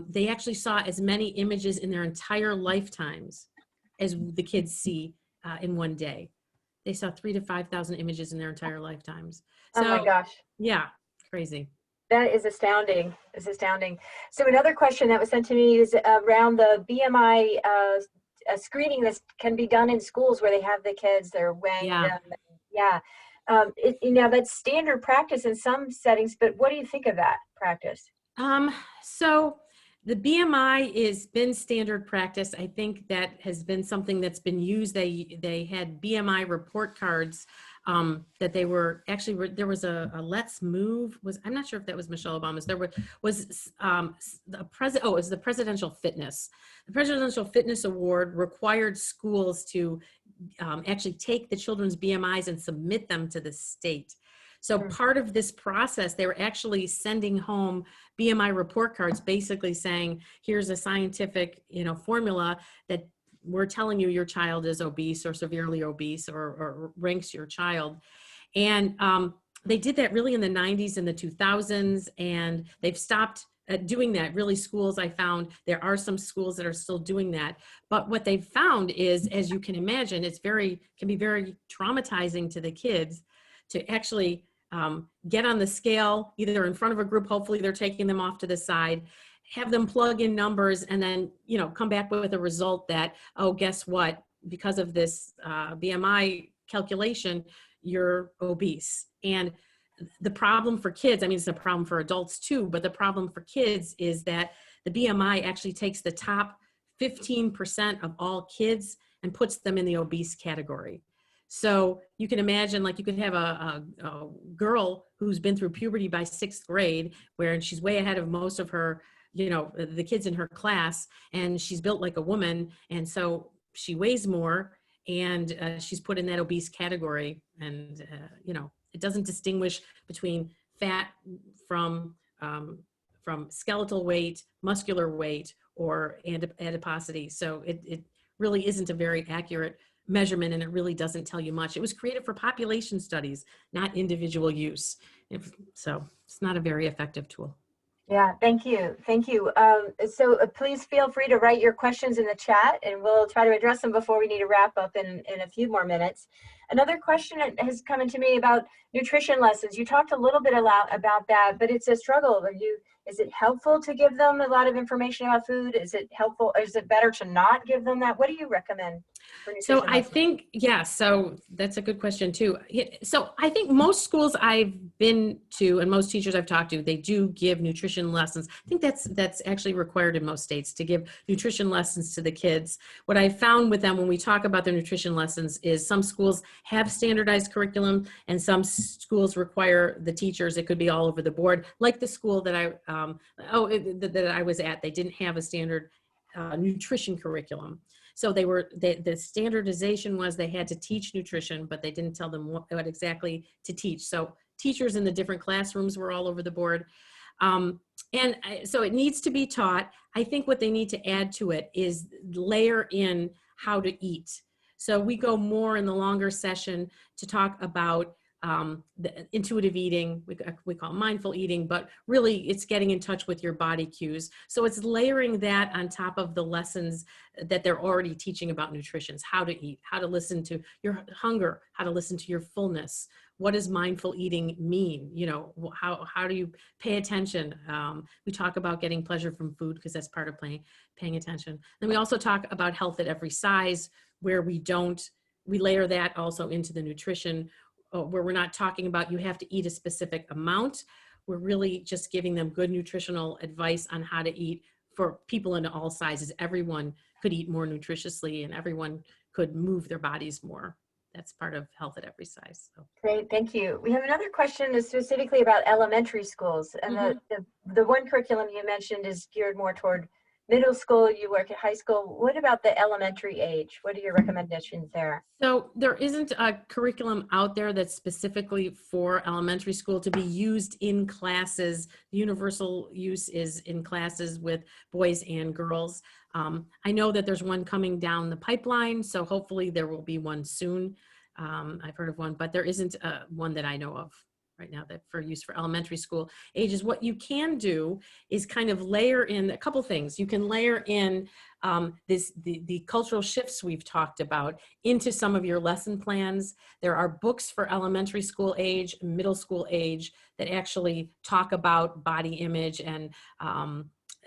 they actually saw as many images in their entire lifetimes as the kids see in one day. They saw 3,000 to 5,000 images in their entire lifetimes. So, oh my gosh. Yeah, crazy. That is astounding. It's astounding. So another question that was sent to me is around the BMI screening that can be done in schools where they have the kids, they're weighing them. Yeah. You know, that's standard practice in some settings, but what do you think of that practice? So the BMI is been standard practice. I think that has been something that's been used. They had BMI report cards that they were actually, there was a Let's Move, I'm not sure if that was Michelle Obama's, there was it was the Presidential Fitness. The Presidential Fitness Award required schools to actually take the children's BMIs and submit them to the state. So part of this process, they were actually sending home BMI report cards, basically saying, here's a scientific, formula that we're telling you your child is obese or severely obese or ranks your child. And they did that really in the 90s and the 2000s, and they've stopped doing that. Really, schools, I found, there are some schools that are still doing that. But what they've found is, as you can imagine, can be very traumatizing to the kids to actually get on the scale, either in front of a group, hopefully they're taking them off to the side, have them plug in numbers, and then, come back with a result that, oh, guess what? Because of this BMI calculation, you're obese. And the problem for kids, I mean, it's a problem for adults too, but the problem for kids is that the BMI actually takes the top 15% of all kids and puts them in the obese category. So you can imagine, like, you could have a girl who's been through puberty by 6th grade, where she's way ahead of most of her, the kids in her class, and she's built like a woman. And so she weighs more, and she's put in that obese category. And, it doesn't distinguish between fat from skeletal weight, muscular weight, or adiposity. So it really isn't a very accurate measurement, and it really doesn't tell you much. It was created for population studies, not individual use. So it's not a very effective tool. Yeah, thank you. Thank you. So please feel free to write your questions in the chat, and we'll try to address them before we need to wrap up in a few more minutes. Another question has come into me about nutrition lessons. You talked a little bit about that, but it's a struggle. Is it helpful to give them a lot of information about food? Is it helpful? Is it better to not give them that? What do you recommend for nutrition So I lessons? think, so that's a good question too. So I think most schools I've been to and most teachers I've talked to, they do give nutrition lessons. I think that's actually required in most states, to give nutrition lessons to the kids. What I found with them when we talk about their nutrition lessons is some schools have standardized curriculum, and some schools require the teachers. It could be all over the board, like the school that I was at. They didn't have a standard nutrition curriculum. So the standardization was they had to teach nutrition, but they didn't tell them what exactly to teach. So teachers in the different classrooms were all over the board. So it needs to be taught. I think what they need to add to it is layer in how to eat. So we go more in the longer session to talk about the intuitive eating, we call mindful eating, but really it's getting in touch with your body cues. So it's layering that on top of the lessons that they're already teaching about nutrition, how to eat, how to listen to your hunger, how to listen to your fullness. What does mindful eating mean? You know, how do you pay attention? We talk about getting pleasure from food because that's part of paying attention. Then we also talk about health at every size, where we layer that also into the nutrition, where we're not talking about you have to eat a specific amount. We're really just giving them good nutritional advice on how to eat for people in all sizes. Everyone could eat more nutritiously and everyone could move their bodies more. That's part of health at every size. So. Great, thank you. We have another question specifically about elementary schools. And the one curriculum you mentioned is geared more toward middle school, you work at high school. What about the elementary age? What are your recommendations there? So there isn't a curriculum out there that's specifically for elementary school to be used in classes. The universal use is in classes with boys and girls. I know that there's one coming down the pipeline, so hopefully there will be one soon. I've heard of one, but there isn't one that I know of right now that for use for elementary school ages. What you can do is kind of layer in a couple things. You can layer in the cultural shifts we've talked about into some of your lesson plans. There are books for elementary school age, middle school age that actually talk about body image and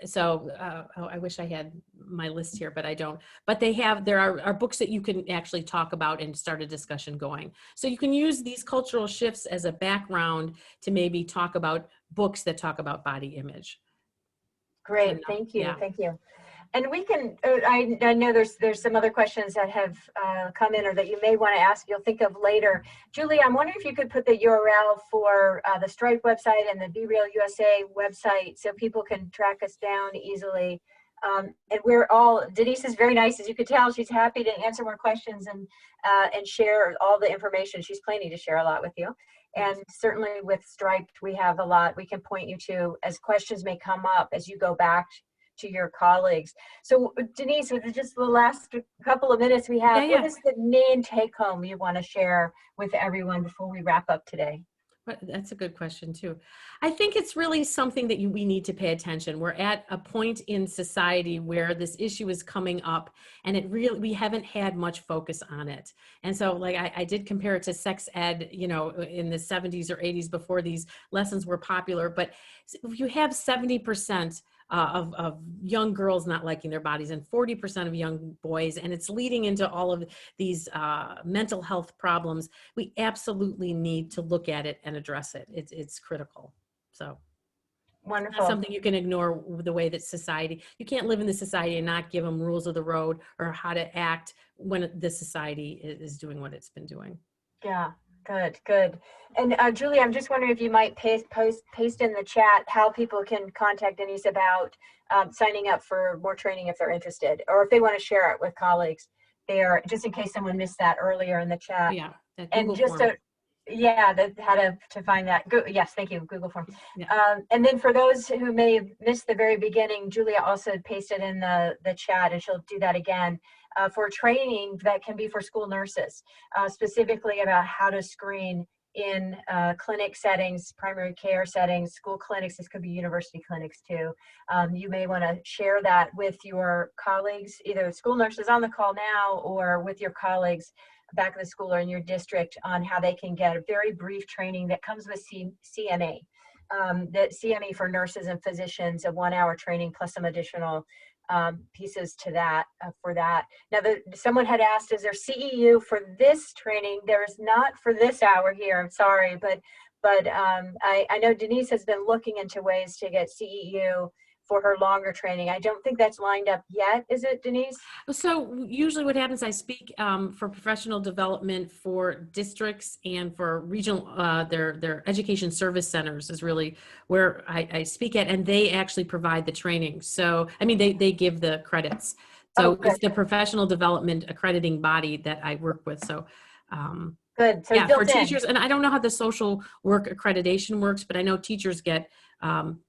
I wish I had my list here, but I don't. But there are books that you can actually talk about and start a discussion going. So you can use these cultural shifts as a background to maybe talk about books that talk about body image. Great, thank you, thank you. And we can, I know there's some other questions that have come in or that you may want to ask, you'll think of later. Julie, I'm wondering if you could put the URL for the Stripe website and the Be Real USA website so people can track us down easily. And Denise is very nice, as you could tell. She's happy to answer more questions and share all the information. She's planning to share a lot with you. And certainly with Stripe, we have a lot we can point you to as questions may come up as you go back to your colleagues. So Denise, with just the last couple of minutes we have, what is the main take home you want to share with everyone before we wrap up today? That's a good question too. I think it's really something that we need to pay attention. We're at a point in society where this issue is coming up and we haven't had much focus on it. And so like I did compare it to sex ed, you know, in the 70s or 80s before these lessons were popular. But if you have 70% of young girls not liking their bodies and 40% of young boys, and it's leading into all of these mental health problems, we absolutely need to look at it and address it. It's critical. So wonderful. It's not something you can ignore the way that you can't live in the society and not give them rules of the road or how to act when the society is doing what it's been doing. Yeah. Good. And Julie, I'm just wondering if you might paste in the chat how people can contact Denise about signing up for more training if they're interested, or if they want to share it with colleagues there, just in case someone missed that earlier in the chat. Yeah, that Google form. How to find that. Yes, thank you, Google form. Yeah. And then for those who may have missed the very beginning, Julia also pasted in the chat, and she'll do that again. For training that can be for school nurses, specifically about how to screen in clinic settings, primary care settings, school clinics. This could be university clinics too. You may want to share that with your colleagues, either school nurses on the call now or with your colleagues back at the school or in your district, on how they can get a very brief training that comes with CMA. The CME for nurses and physicians, a 1-hour training plus some additional pieces to that for that. Now, someone had asked, is there CEU for this training? There's not for this hour here, I'm sorry, but I know Denise has been looking into ways to get CEU for her longer training. I don't think that's lined up yet, is it, Denise? So usually what happens, I speak for professional development for districts and for regional, their education service centers is really where I speak at, and they actually provide the training. So, I mean, they give the credits. Oh, So good. it's the professional development accrediting body that I work with. So Good. So yeah, for built in. teachers, and I don't know how the social work accreditation works, but I know teachers get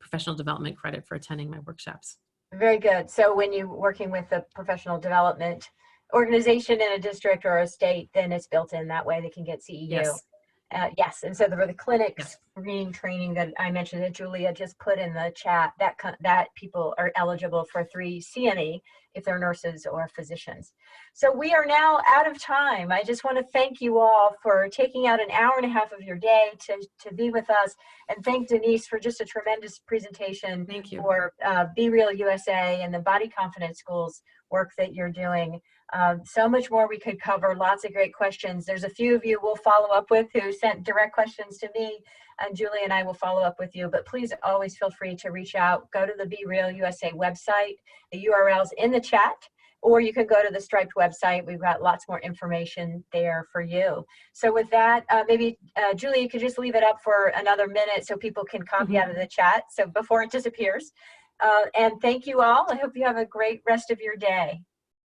professional development credit for attending my workshops. Very good. So when you're working with a professional development organization in a district or a state, then it's built in that way they can get CEU. Yes. Yes, and so for the clinic Yes. screening training that I mentioned that Julia just put in the chat, that people are eligible for 3 CME if they're nurses or physicians. So we are now out of time. I just want to thank you all for taking out an hour and a half of your day to be with us, and thank Denise for just a tremendous presentation. Thank you. For Be Real USA and the Body Confidence Schools work that you're doing. So much more we could cover, lots of great questions. There's a few of you we'll follow up with who sent direct questions to me, and Julie and I will follow up with you, but please always feel free to reach out. Go to the Be Real USA website, the URL's in the chat, or you can go to the Striped website. We've got lots more information there for you. So with that, maybe Julie, you could just leave it up for another minute so people can copy out of the chat, so before it disappears. And thank you all. I hope you have a great rest of your day.